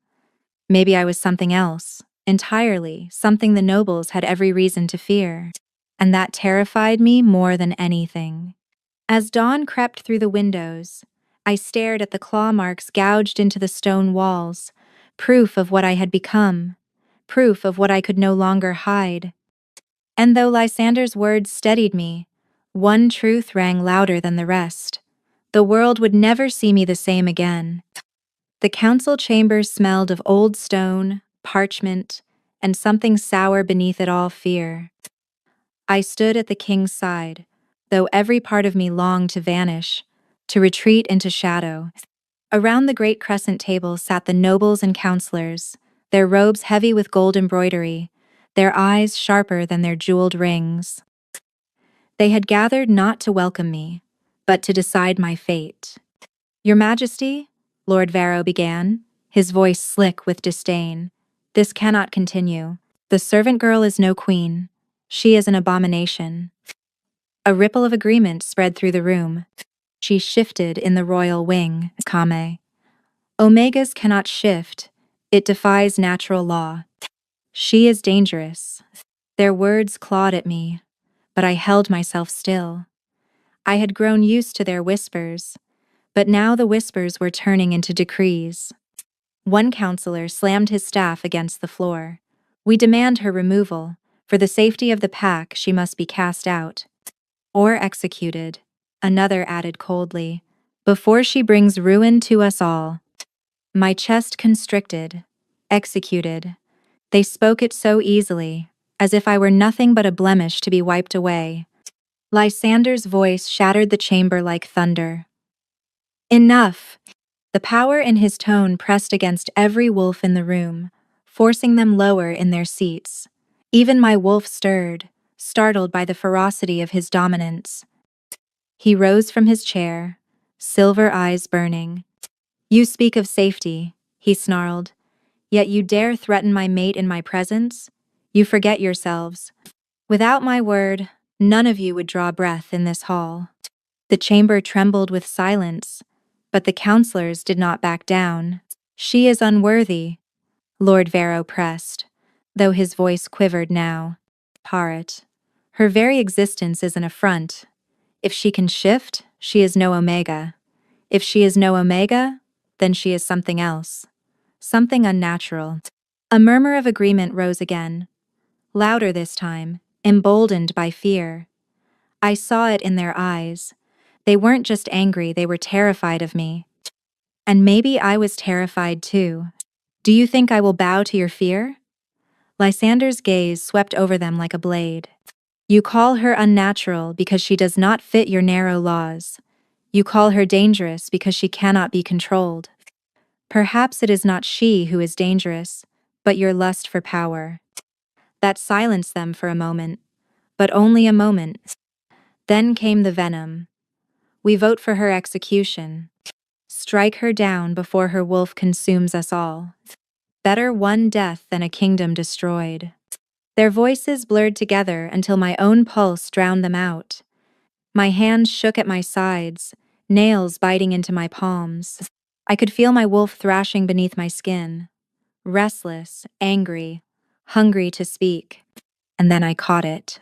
Maybe I was something else, entirely, something the nobles had every reason to fear. And that terrified me more than anything. As dawn crept through the windows, I stared at the claw marks gouged into the stone walls, proof of what I had become, proof of what I could no longer hide. And though Lysander's words steadied me, One truth rang louder than the rest. The world would never see me the same again. The council chambers smelled of old stone, parchment, and something sour beneath it all: fear. I stood at the king's side, though every part of me longed to vanish, to retreat into shadow. Around the great crescent table sat the nobles and counselors, their robes heavy with gold embroidery, their eyes sharper than their jeweled rings. They had gathered not to welcome me, but to decide my fate. "Your Majesty," Lord Varro began, his voice slick with disdain, "this cannot continue. The servant girl is no queen. She is an abomination." A ripple of agreement spread through the room. She shifted in the royal wing, Kame. Omegas cannot shift. It defies natural law. She is dangerous. Their words clawed at me, but I held myself still. I had grown used to their whispers, but now the whispers were turning into decrees. One counselor slammed his staff against the floor. "We demand her removal. For the safety of the pack, she must be cast out. Or executed," another added coldly, "before she brings ruin to us all." My chest constricted. Executed. They spoke it so easily, as if I were nothing but a blemish to be wiped away. Lysander's voice shattered the chamber like thunder. "Enough!" The power in his tone pressed against every wolf in the room, forcing them lower in their seats. Even my wolf stirred, startled by the ferocity of his dominance. He rose from his chair, silver eyes burning. "You speak of safety," he snarled, "yet you dare threaten my mate in my presence? You forget yourselves. Without my word, none of you would draw breath in this hall." The chamber trembled with silence, but the counselors did not back down. "She is unworthy," Lord Varro pressed, though his voice quivered now. "Parat. Her very existence is an affront. If she can shift, she is no Omega. If she is no Omega, then she is something else. Something unnatural." A murmur of agreement rose again, louder this time, emboldened by fear. I saw it in their eyes. They weren't just angry, they were terrified of me. And maybe I was terrified too. "Do you think I will bow to your fear?" Lysander's gaze swept over them like a blade. "You call her unnatural because she does not fit your narrow laws. You call her dangerous because she cannot be controlled. Perhaps it is not she who is dangerous, but your lust for power." That silenced them for a moment, but only a moment. Then came the venom. "We vote for her execution. Strike her down before her wolf consumes us all. Better one death than a kingdom destroyed." Their voices blurred together until my own pulse drowned them out. My hands shook at my sides, nails biting into my palms. I could feel my wolf thrashing beneath my skin, restless, angry, hungry to speak. And then I caught it.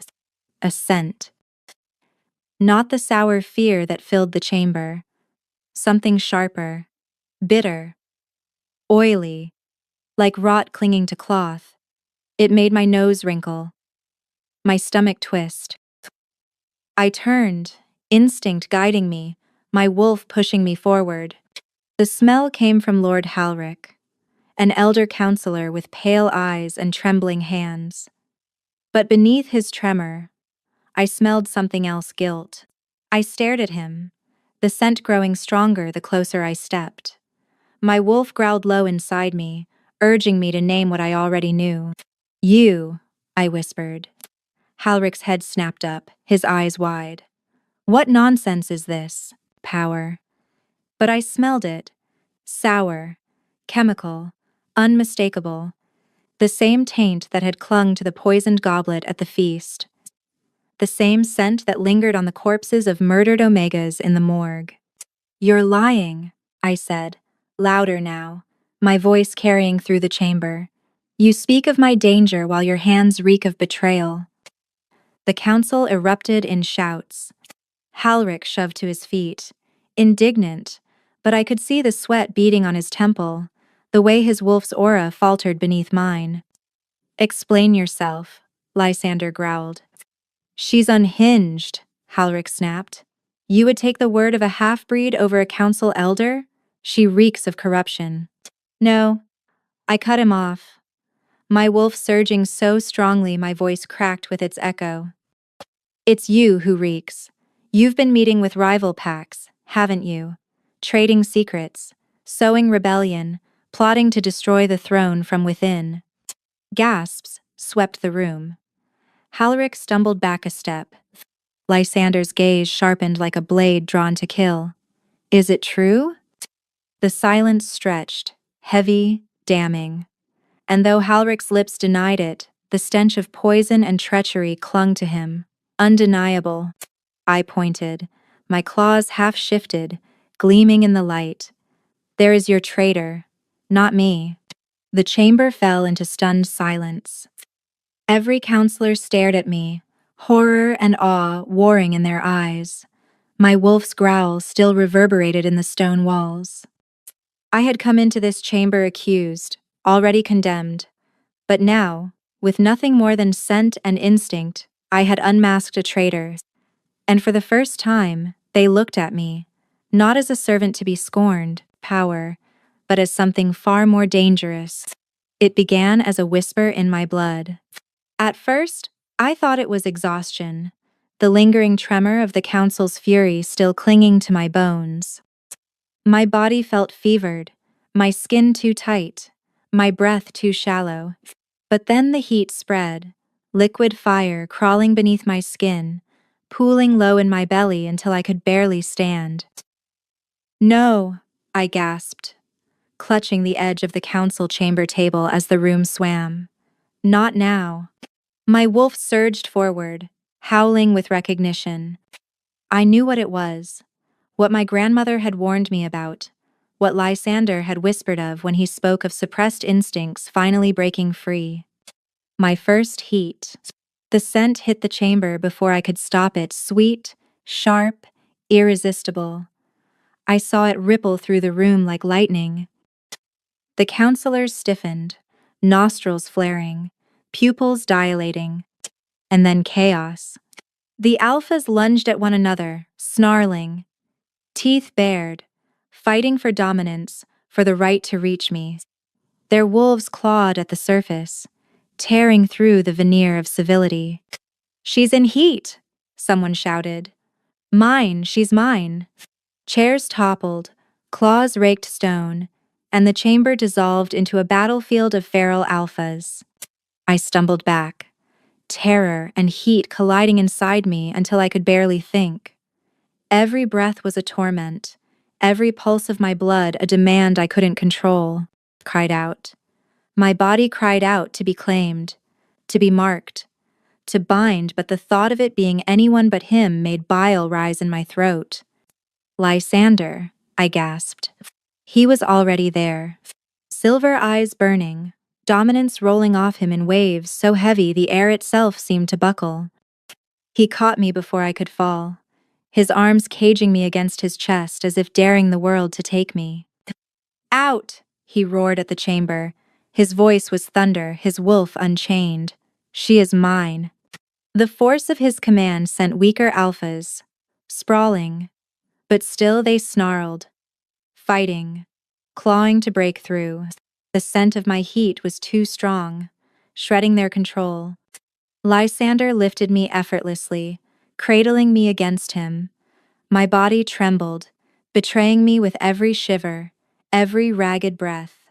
A scent. Not the sour fear that filled the chamber. Something sharper, bitter, oily, like rot clinging to cloth. It made my nose wrinkle, my stomach twist. I turned, instinct guiding me, my wolf pushing me forward. The smell came from Lord Halric, an elder counselor with pale eyes and trembling hands. But beneath his tremor, I smelled something else: guilt. I stared at him, the scent growing stronger the closer I stepped. My wolf growled low inside me, urging me to name what I already knew. "You," I whispered. Halric's head snapped up, his eyes wide. "What nonsense is this? Power." But I smelled it. Sour, chemical, unmistakable. The same taint that had clung to the poisoned goblet at the feast. The same scent that lingered on the corpses of murdered Omegas in the morgue. "You're lying," I said, louder now, my voice carrying through the chamber. "You speak of my danger while your hands reek of betrayal." The council erupted in shouts. Halric shoved to his feet, indignant, but I could see the sweat beading on his temple, the way his wolf's aura faltered beneath mine. "Explain yourself," Lysander growled. "She's unhinged," Halric snapped. You would take the word of a half-breed over a council elder? She reeks of corruption. No, I cut him off, my wolf surging so strongly my voice cracked with its echo. It's you who reeks. You've been meeting with rival packs, haven't you? Trading secrets, sowing rebellion, plotting to destroy the throne from within. Gasps swept the room. Halric stumbled back a step. Lysander's gaze sharpened like a blade drawn to kill. Is it true? The silence stretched, heavy, damning. And though Halric's lips denied it, the stench of poison and treachery clung to him. Undeniable. I pointed, my claws half shifted, gleaming in the light. There is your traitor, not me. The chamber fell into stunned silence. Every counselor stared at me, horror and awe warring in their eyes. My wolf's growl still reverberated in the stone walls. I had come into this chamber accused, already condemned. But now, with nothing more than scent and instinct, I had unmasked a traitor. And for the first time, they looked at me, not as a servant to be scorned, power, but as something far more dangerous. It began as a whisper in my blood. At first, I thought it was exhaustion, the lingering tremor of the council's fury still clinging to my bones. My body felt fevered, my skin too tight, my breath too shallow. But then the heat spread, liquid fire crawling beneath my skin, pooling low in my belly until I could barely stand. No, I gasped, clutching the edge of the council chamber table as the room swam. Not now. My wolf surged forward, howling with recognition. I knew what it was, what my grandmother had warned me about, what Lysander had whispered of when he spoke of suppressed instincts finally breaking free. My first heat. The scent hit the chamber before I could stop it, sweet, sharp, irresistible. I saw it ripple through the room like lightning. The counselors stiffened, nostrils flaring, pupils dilating, and then chaos. The alphas lunged at one another, snarling, teeth bared, fighting for dominance, for the right to reach me. Their wolves clawed at the surface, tearing through the veneer of civility. She's in heat, someone shouted. Mine, she's mine. Chairs toppled, claws raked stone, and the chamber dissolved into a battlefield of feral alphas. I stumbled back, terror and heat colliding inside me until I could barely think. Every breath was a torment, every pulse of my blood a demand I couldn't control. Cried out. My body cried out to be claimed, to be marked, to bind, but the thought of it being anyone but him made bile rise in my throat. Lysander, I gasped. He was already there. Silver eyes burning, dominance rolling off him in waves so heavy the air itself seemed to buckle. He caught me before I could fall, his arms caging me against his chest as if daring the world to take me. Out! He roared at the chamber. His voice was thunder, his wolf unchained. She is mine. The force of his command sent weaker alphas, sprawling, but still they snarled, fighting, clawing to break through. The scent of my heat was too strong, shredding their control. Lysander lifted me effortlessly, cradling me against him. My body trembled, betraying me with every shiver, every ragged breath.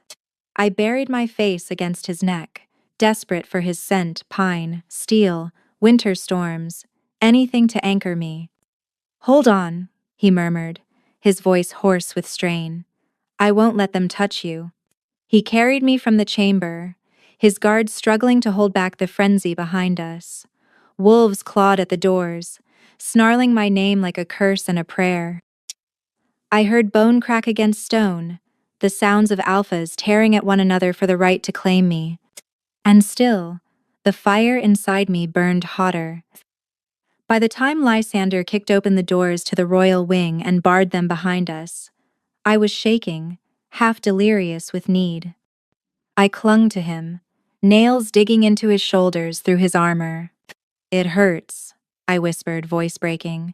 I buried my face against his neck, desperate for his scent, pine, steel, winter storms, anything to anchor me. Hold on, he murmured, his voice hoarse with strain. I won't let them touch you. He carried me from the chamber, his guards struggling to hold back the frenzy behind us. Wolves clawed at the doors, snarling my name like a curse and a prayer. I heard bone crack against stone, the sounds of alphas tearing at one another for the right to claim me. And still, the fire inside me burned hotter. By the time Lysander kicked open the doors to the royal wing and barred them behind us, I was shaking, half delirious with need. I clung to him, nails digging into his shoulders through his armor. It hurts, I whispered, voice breaking.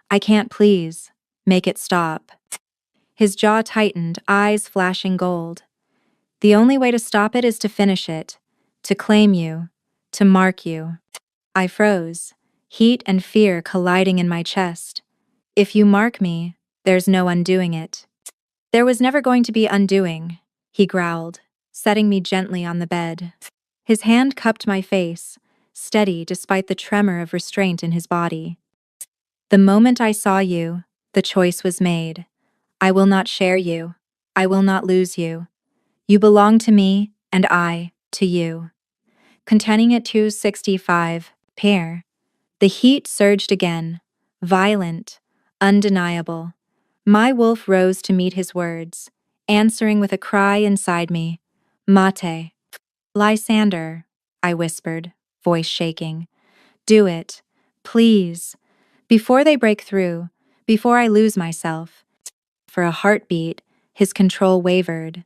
I can't, please. Make it stop. His jaw tightened, eyes flashing gold. The only way to stop it is to finish it, to claim you, to mark you. I froze, heat and fear colliding in my chest. If you mark me, there's no undoing it. There was never going to be undoing, he growled, setting me gently on the bed. His hand cupped my face, steady despite the tremor of restraint in his body. The moment I saw you, the choice was made. I will not share you. I will not lose you. You belong to me, and I, to you. Containing at 265, pair. The heat surged again, violent, undeniable. My wolf rose to meet his words, answering with a cry inside me. Mate. Lysander, I whispered, voice shaking. Do it. Please. Before they break through, before I lose myself. For a heartbeat, his control wavered.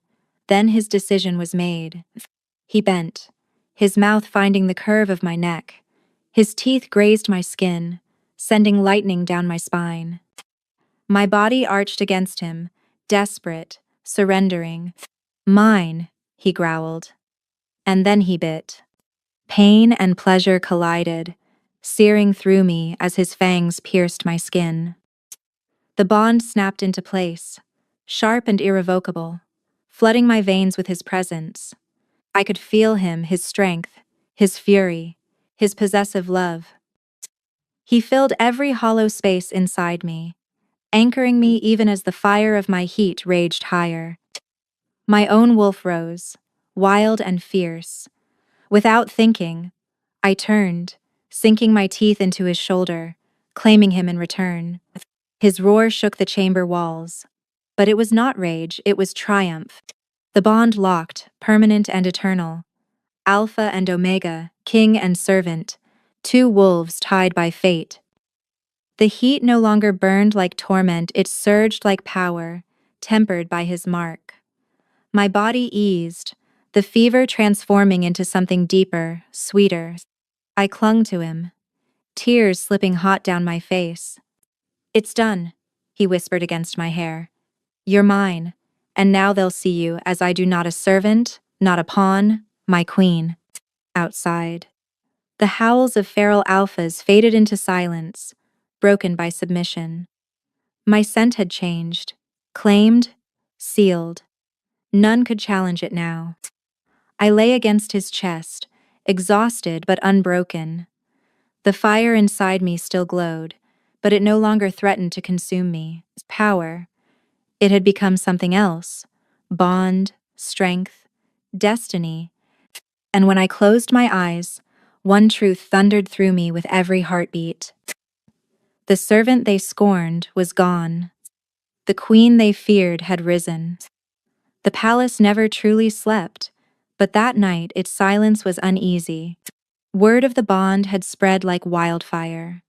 Then his decision was made. He bent, his mouth finding the curve of my neck. His teeth grazed my skin, sending lightning down my spine. My body arched against him, desperate, surrendering. Mine, he growled. And then he bit. Pain and pleasure collided, searing through me as his fangs pierced my skin. The bond snapped into place, sharp and irrevocable, flooding my veins with his presence. I could feel him, his strength, his fury, his possessive love. He filled every hollow space inside me, anchoring me even as the fire of my heat raged higher. My own wolf rose, wild and fierce. Without thinking, I turned, sinking my teeth into his shoulder, claiming him in return. His roar shook the chamber walls. But it was not rage, it was triumph. The bond locked, permanent and eternal. Alpha and Omega, king and servant, two wolves tied by fate. The heat no longer burned like torment, it surged like power, tempered by his mark. My body eased, the fever transforming into something deeper, sweeter. I clung to him, tears slipping hot down my face. It's done, he whispered against my hair. You're mine, and now they'll see you as I do, not a servant, not a pawn, my queen. Outside, the howls of feral alphas faded into silence, broken by submission. My scent had changed, claimed, sealed. None could challenge it now. I lay against his chest, exhausted but unbroken. The fire inside me still glowed, but it no longer threatened to consume me. Power. It had become something else. Bond, strength, destiny. And when I closed my eyes, one truth thundered through me with every heartbeat. The servant they scorned was gone. The queen they feared had risen. The palace never truly slept, but that night its silence was uneasy. Word of the bond had spread like wildfire.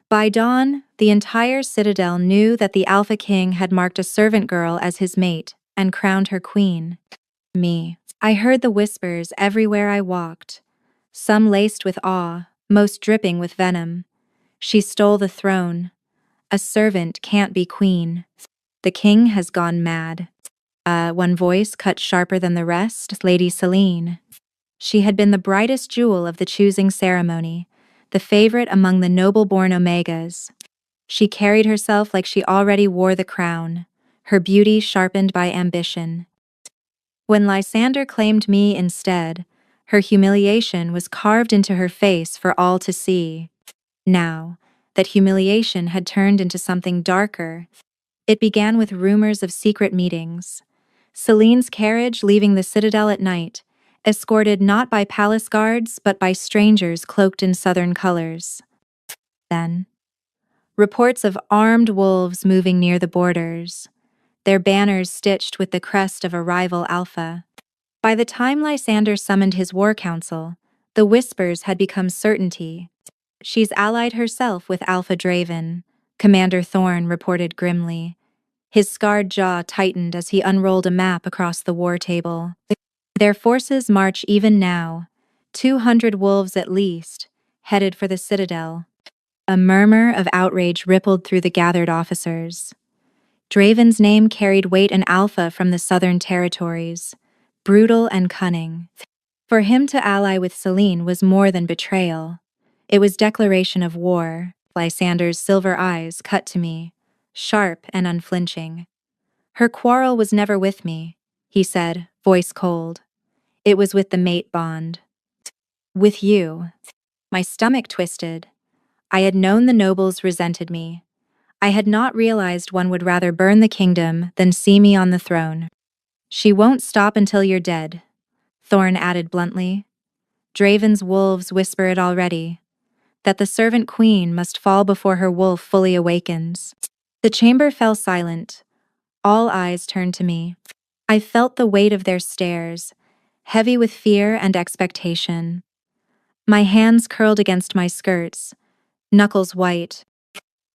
By dawn, the entire citadel knew that the Alpha King had marked a servant girl as his mate and crowned her queen. Me. I heard the whispers everywhere I walked, some laced with awe, most dripping with venom. She stole the throne. A servant can't be queen. The king has gone mad. One voice cut sharper than the rest, Lady Selene. She had been the brightest jewel of the choosing ceremony, the favorite among the noble-born Omegas. She carried herself like she already wore the crown, her beauty sharpened by ambition. When Lysander claimed me instead, her humiliation was carved into her face for all to see. Now, that humiliation had turned into something darker. It began with rumors of secret meetings. Selene's carriage leaving the citadel at night, escorted not by palace guards but by strangers cloaked in southern colors. Then, reports of armed wolves moving near the borders, their banners stitched with the crest of a rival Alpha. By the time Lysander summoned his war council, the whispers had become certainty. She's allied herself with Alpha Draven, Commander Thorn reported grimly. His scarred jaw tightened as he unrolled a map across the war table. Their forces march even now, 200 wolves at least, headed for the citadel. A murmur of outrage rippled through the gathered officers. Draven's name carried weight and alpha from the southern territories, brutal and cunning. For him to ally with Selene was more than betrayal. It was declaration of war. Lysander's silver eyes cut to me, sharp and unflinching. Her quarrel was never with me, he said, voice cold. It was with the mate bond. With you. My stomach twisted. I had known the nobles resented me. I had not realized one would rather burn the kingdom than see me on the throne. She won't stop until you're dead, Thorn added bluntly. Draven's wolves whisper it already, that the servant queen must fall before her wolf fully awakens. The chamber fell silent. All eyes turned to me. I felt the weight of their stares, heavy with fear and expectation. My hands curled against my skirts, knuckles white.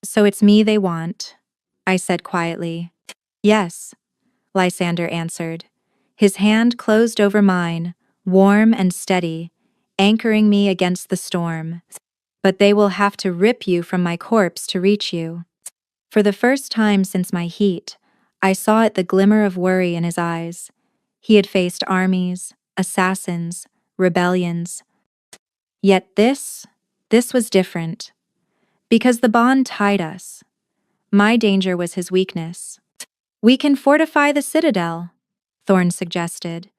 So it's me they want, I said quietly. Yes, Lysander answered. His hand closed over mine, warm and steady, anchoring me against the storm. But they will have to rip you from my corpse to reach you. For the first time since my heat, I saw the glimmer of worry in his eyes. He had faced armies, assassins, rebellions. Yet this was different. Because the bond tied us. My danger was his weakness. We can fortify the citadel, Thorn suggested.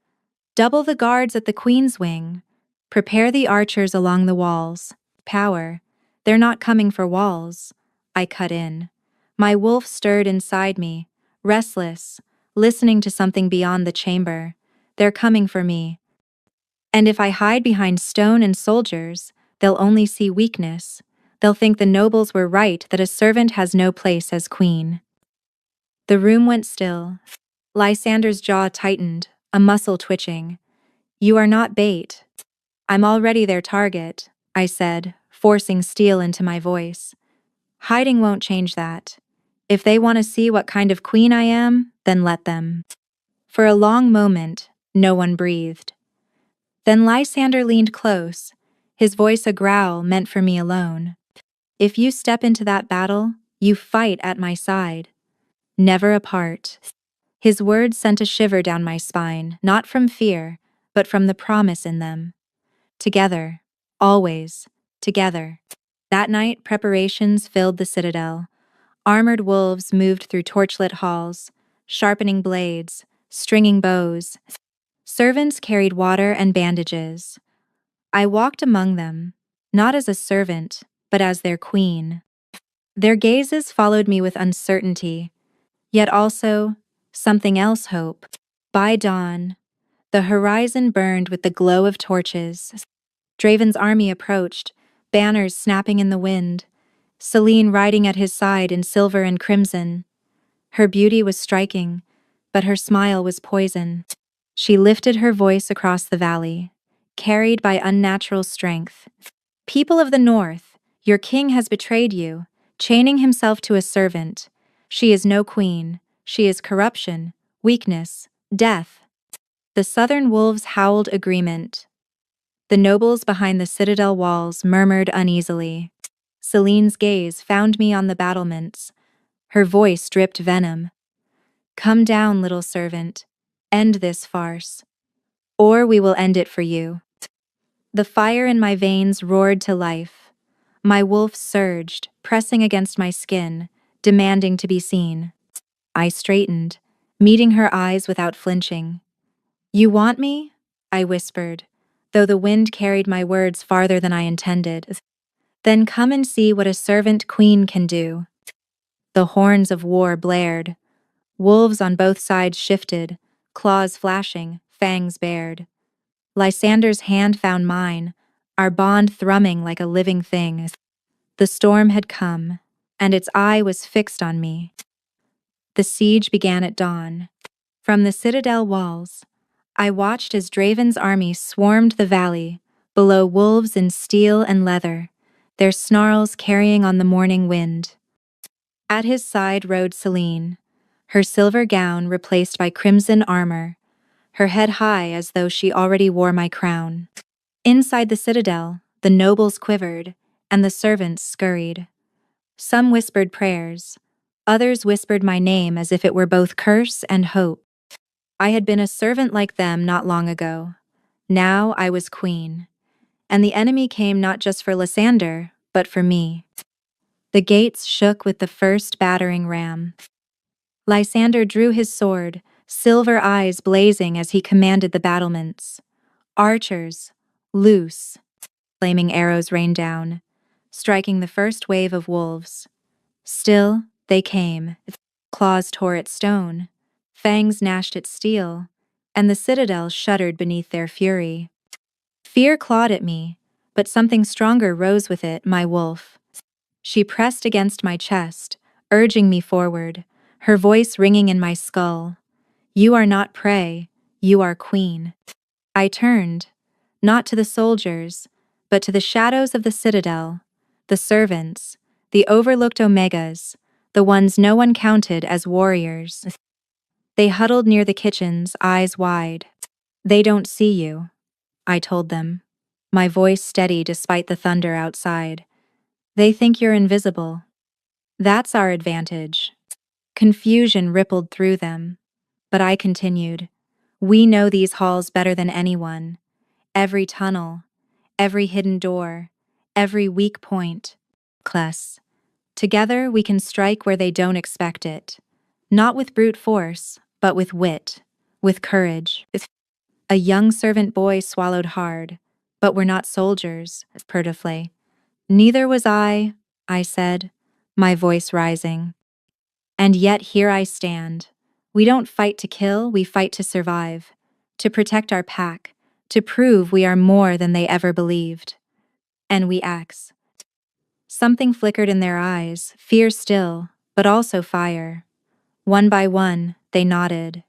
Double the guards at the Queen's Wing. Prepare the archers along the walls. Power. They're not coming for walls, I cut in. My wolf stirred inside me, restless, listening to something beyond the chamber. They're coming for me. And if I hide behind stone and soldiers, they'll only see weakness. They'll think the nobles were right that a servant has no place as queen. The room went still. Lysander's jaw tightened, a muscle twitching. You are not bait. I'm already their target, I said, forcing steel into my voice. Hiding won't change that. If they want to see what kind of queen I am, then let them. For a long moment, no one breathed. Then Lysander leaned close, his voice a growl meant for me alone. If you step into that battle, you fight at my side. Never apart. His words sent a shiver down my spine, not from fear, but from the promise in them. Together. Always. Together. That night, preparations filled the citadel. Armored wolves moved through torchlit halls, sharpening blades, stringing bows. Servants carried water and bandages. I walked among them, not as a servant, but as their queen. Their gazes followed me with uncertainty, yet also something else hope. By dawn, the horizon burned with the glow of torches. Draven's army approached, banners snapping in the wind, Selene riding at his side in silver and crimson. Her beauty was striking, but her smile was poison. She lifted her voice across the valley, carried by unnatural strength. People of the north, your king has betrayed you, chaining himself to a servant. She is no queen. She is corruption, weakness, death. The southern wolves howled agreement. The nobles behind the citadel walls murmured uneasily. Selene's gaze found me on the battlements. Her voice dripped venom. Come down, little servant. End this farce. Or we will end it for you. The fire in my veins roared to life. My wolf surged, pressing against my skin, demanding to be seen. I straightened, meeting her eyes without flinching. You want me? I whispered, though the wind carried my words farther than I intended. Then come and see what a servant queen can do. The horns of war blared. Wolves on both sides shifted, claws flashing, fangs bared. Lysander's hand found mine, our bond thrumming like a living thing. The storm had come, and its eye was fixed on me. The siege began at dawn. From the citadel walls, I watched as Draven's army swarmed the valley, below wolves in steel and leather, their snarls carrying on the morning wind. At his side rode Selene, her silver gown replaced by crimson armor, her head high as though she already wore my crown. Inside the citadel, the nobles quivered, and the servants scurried. Some whispered prayers. Others whispered my name as if it were both curse and hope. I had been a servant like them not long ago. Now I was queen. And the enemy came not just for Lysander, but for me. The gates shook with the first battering ram. Lysander drew his sword, silver eyes blazing as he commanded the battlements. Archers, loose. Flaming arrows rained down, striking the first wave of wolves. Still, they came. Claws tore at stone, fangs gnashed at steel, and the citadel shuddered beneath their fury. Fear clawed at me, but something stronger rose with it, my wolf. She pressed against my chest, urging me forward, her voice ringing in my skull. You are not prey, you are queen. I turned, not to the soldiers, but to the shadows of the citadel, the servants, the overlooked Omegas, the ones no one counted as warriors. They huddled near the kitchens, eyes wide. They don't see you, I told them, my voice steady despite the thunder outside. They think you're invisible. That's our advantage. Confusion rippled through them, but I continued. We know these halls better than anyone. Every tunnel, every hidden door, every weak point. Kless. Together we can strike where they don't expect it. Not with brute force, but with wit, with courage. A young servant boy swallowed hard. But we're not soldiers, Perdifle. Neither was I said, my voice rising. And yet here I stand. We don't fight to kill, we fight to survive, to protect our pack, to prove we are more than they ever believed. And we axe. Something flickered in their eyes, fear still, but also fire. One by one, they nodded.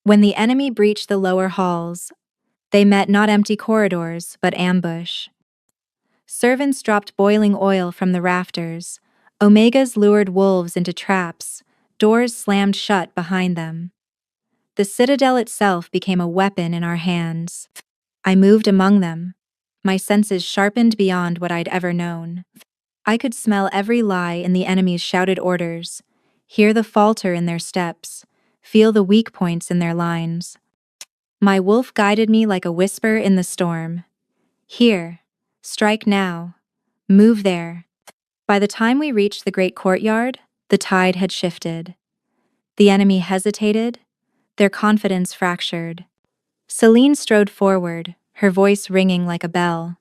When the enemy breached the lower halls, they met not empty corridors, but ambush. Servants dropped boiling oil from the rafters. Omegas lured wolves into traps. Doors slammed shut behind them. The citadel itself became a weapon in our hands. I moved among them, my senses sharpened beyond what I'd ever known. I could smell every lie in the enemy's shouted orders, hear the falter in their steps, feel the weak points in their lines. My wolf guided me like a whisper in the storm. Here, strike now, move there. By the time we reached the great courtyard, the tide had shifted. The enemy hesitated, their confidence fractured. Celine strode forward, her voice ringing like a bell.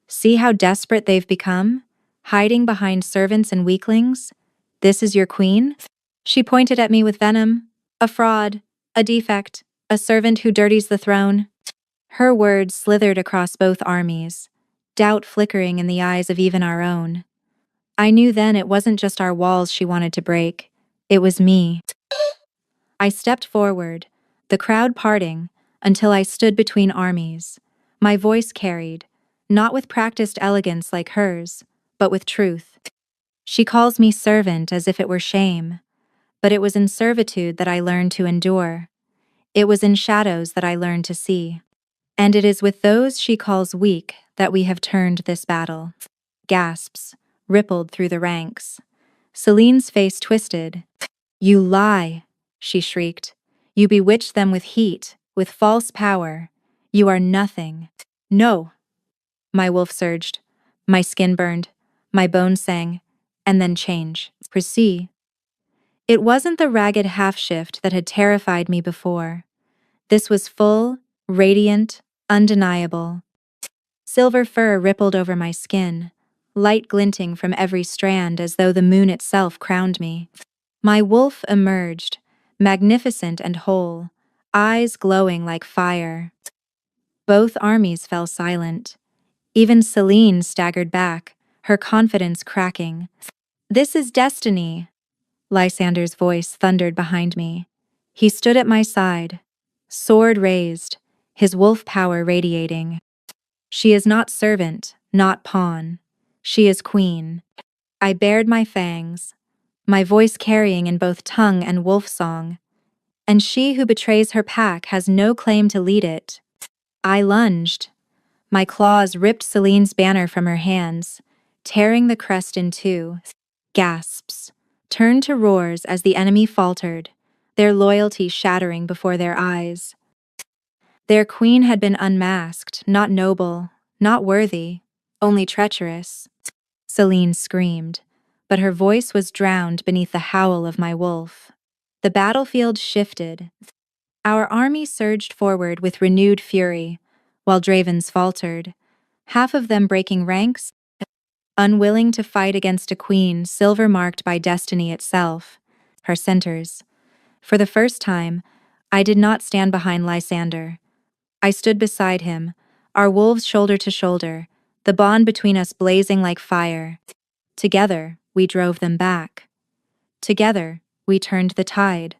See how desperate they've become? Hiding behind servants and weaklings? This is your queen? She pointed at me with venom. A fraud, a defect, a servant who dirties the throne. Her words slithered across both armies, doubt flickering in the eyes of even our own. I knew then it wasn't just our walls she wanted to break. It was me. I stepped forward, the crowd parting, until I stood between armies. My voice carried, not with practiced elegance like hers, but with truth. She calls me servant as if it were shame, but it was in servitude that I learned to endure. It was in shadows that I learned to see. And it is with those she calls weak that we have turned this battle. Gasps rippled through the ranks. Celine's face twisted. You lie, she shrieked. You bewitch them with heat, with false power. You are nothing. No. My wolf surged. My skin burned. My bones sang. And then change. Proceed. It wasn't the ragged half-shift that had terrified me before. This was full, radiant, undeniable. Silver fur rippled over my skin, light glinting from every strand as though the moon itself crowned me. My wolf emerged, magnificent and whole, eyes glowing like fire. Both armies fell silent. Even Celine staggered back, her confidence cracking. This is destiny, Lysander's voice thundered behind me. He stood at my side, sword raised, his wolf power radiating. She is not servant, not pawn. She is queen. I bared my fangs, my voice carrying in both tongue and wolf song. And she who betrays her pack has no claim to lead it. I lunged. My claws ripped Celine's banner from her hands, tearing the crest in two. Gasps turned to roars as the enemy faltered, their loyalty shattering before their eyes. Their queen had been unmasked, not noble, not worthy, only treacherous. Selene screamed, but her voice was drowned beneath the howl of my wolf. The battlefield shifted. Our army surged forward with renewed fury, while Dravens faltered, half of them breaking ranks, unwilling to fight against a queen silver-marked by destiny itself, her centers. For the first time, I did not stand behind Lysander. I stood beside him, our wolves shoulder to shoulder, the bond between us blazing like fire. Together, we drove them back. Together, we turned the tide.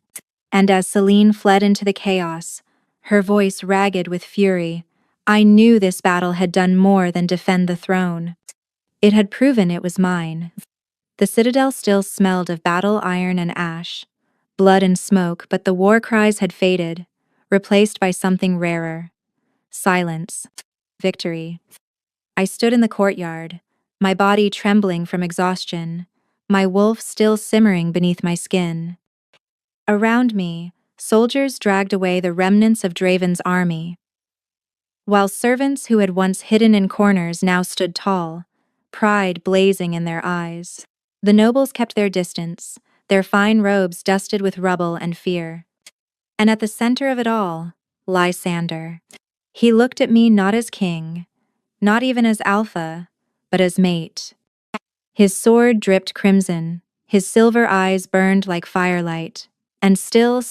And as Selene fled into the chaos, her voice ragged with fury, I knew this battle had done more than defend the throne. It had proven it was mine. The citadel still smelled of battle iron and ash, blood and smoke, but the war cries had faded, replaced by something rarer. Silence. Victory. I stood in the courtyard, my body trembling from exhaustion, my wolf still simmering beneath my skin. Around me, soldiers dragged away the remnants of Draven's army, while servants who had once hidden in corners now stood tall, pride blazing in their eyes. The nobles kept their distance, their fine robes dusted with rubble and fear. And at the center of it all, Lysander. He looked at me not as king, not even as alpha, but as mate. His sword dripped crimson, his silver eyes burned like firelight, and still,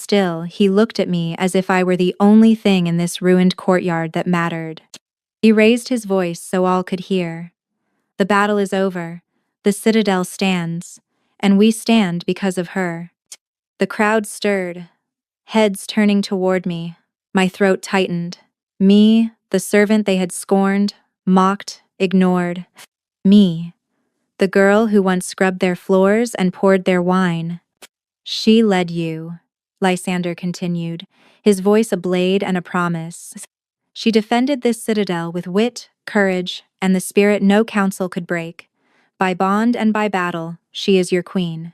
he looked at me as if I were the only thing in this ruined courtyard that mattered. He raised his voice so all could hear. The battle is over, the citadel stands, and we stand because of her. The crowd stirred, heads turning toward me, my throat tightened. Me, the servant they had scorned, mocked, ignored. Me, the girl who once scrubbed their floors and poured their wine. She led you, Lysander continued, his voice a blade and a promise. She defended this citadel with wit, courage, and the spirit no council could break. By bond and by battle, she is your queen.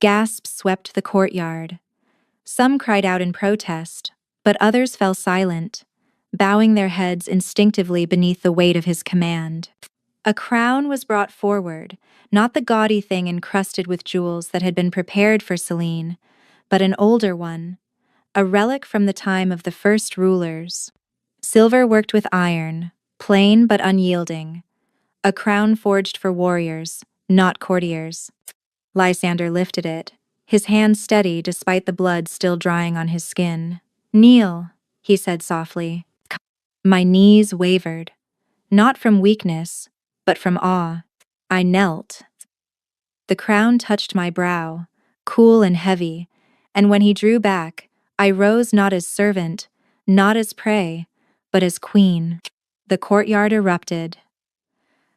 Gasps swept the courtyard. Some cried out in protest, but others fell silent, bowing their heads instinctively beneath the weight of his command. A crown was brought forward, not the gaudy thing encrusted with jewels that had been prepared for Selene, but an older one, a relic from the time of the first rulers. Silver worked with iron, plain but unyielding. A crown forged for warriors, not courtiers. Lysander lifted it, his hand steady despite the blood still drying on his skin. "Kneel," he said softly. My knees wavered, not from weakness, but from awe. I knelt. The crown touched my brow, cool and heavy, and when he drew back, I rose not as servant, not as prey, but as queen. The courtyard erupted.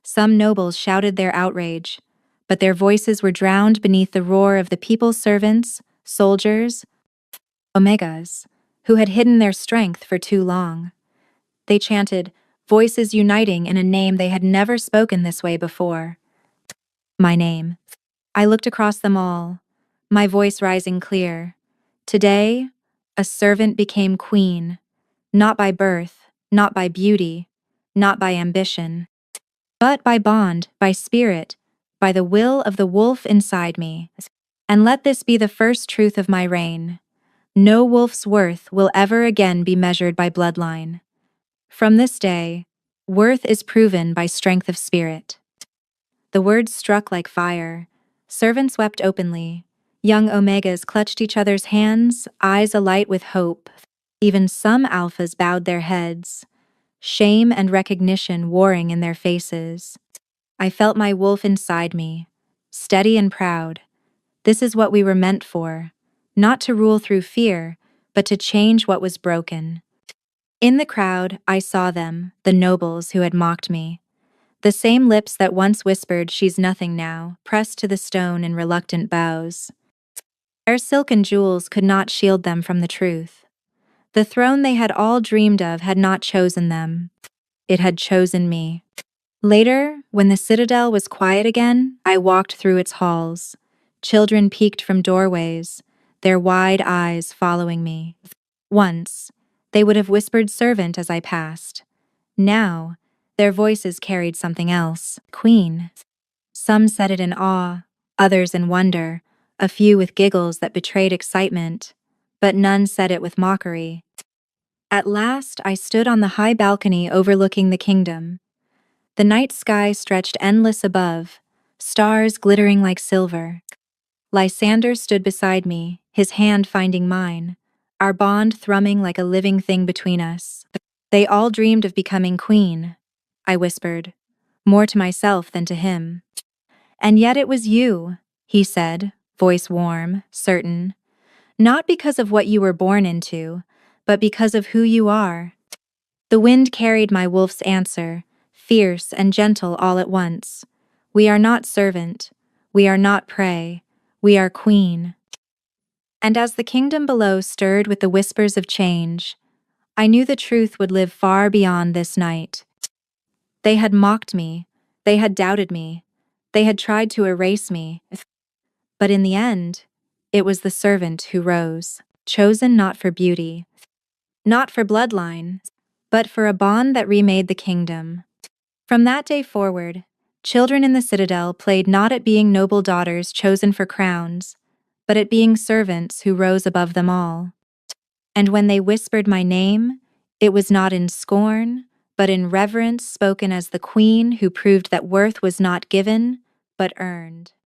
Some nobles shouted their outrage, but their voices were drowned beneath the roar of the people's servants, soldiers, Omegas, who had hidden their strength for too long. They chanted, voices uniting in a name they had never spoken this way before. My name. I looked across them all, my voice rising clear. Today, a servant became queen, not by birth, not by beauty, not by ambition, but by bond, by spirit, by the will of the wolf inside me. And let this be the first truth of my reign. No wolf's worth will ever again be measured by bloodline. From this day, worth is proven by strength of spirit. The words struck like fire. Servants wept openly. Young Omegas clutched each other's hands, eyes alight with hope. Even some alphas bowed their heads, shame and recognition warring in their faces. I felt my wolf inside me, steady and proud. This is what we were meant for, not to rule through fear, but to change what was broken. In the crowd, I saw them, the nobles who had mocked me. The same lips that once whispered, "She's nothing now," pressed to the stone in reluctant bows. Their silken jewels could not shield them from the truth. The throne they had all dreamed of had not chosen them. It had chosen me. Later, when the citadel was quiet again, I walked through its halls. Children peeked from doorways, their wide eyes following me. Once, they would have whispered servant as I passed. Now, their voices carried something else. Queen. Some said it in awe, others in wonder, a few with giggles that betrayed excitement, but none said it with mockery. At last, I stood on the high balcony overlooking the kingdom. The night sky stretched endless above, stars glittering like silver. Lysander stood beside me, his hand finding mine, our bond thrumming like a living thing between us. They all dreamed of becoming queen, I whispered, more to myself than to him. And yet it was you, he said, voice warm, certain. Not because of what you were born into, but because of who you are. The wind carried my wolf's answer, fierce and gentle all at once. We are not servant, we are not prey, we are queen. And as the kingdom below stirred with the whispers of change, I knew the truth would live far beyond this night. They had mocked me, they had doubted me, they had tried to erase me. But in the end, it was the servant who rose, chosen not for beauty, not for bloodline, but for a bond that remade the kingdom. From that day forward, children in the citadel played not at being noble daughters chosen for crowns, but at being servants who rose above them all. And when they whispered my name, it was not in scorn, but in reverence spoken as the queen who proved that worth was not given, but earned.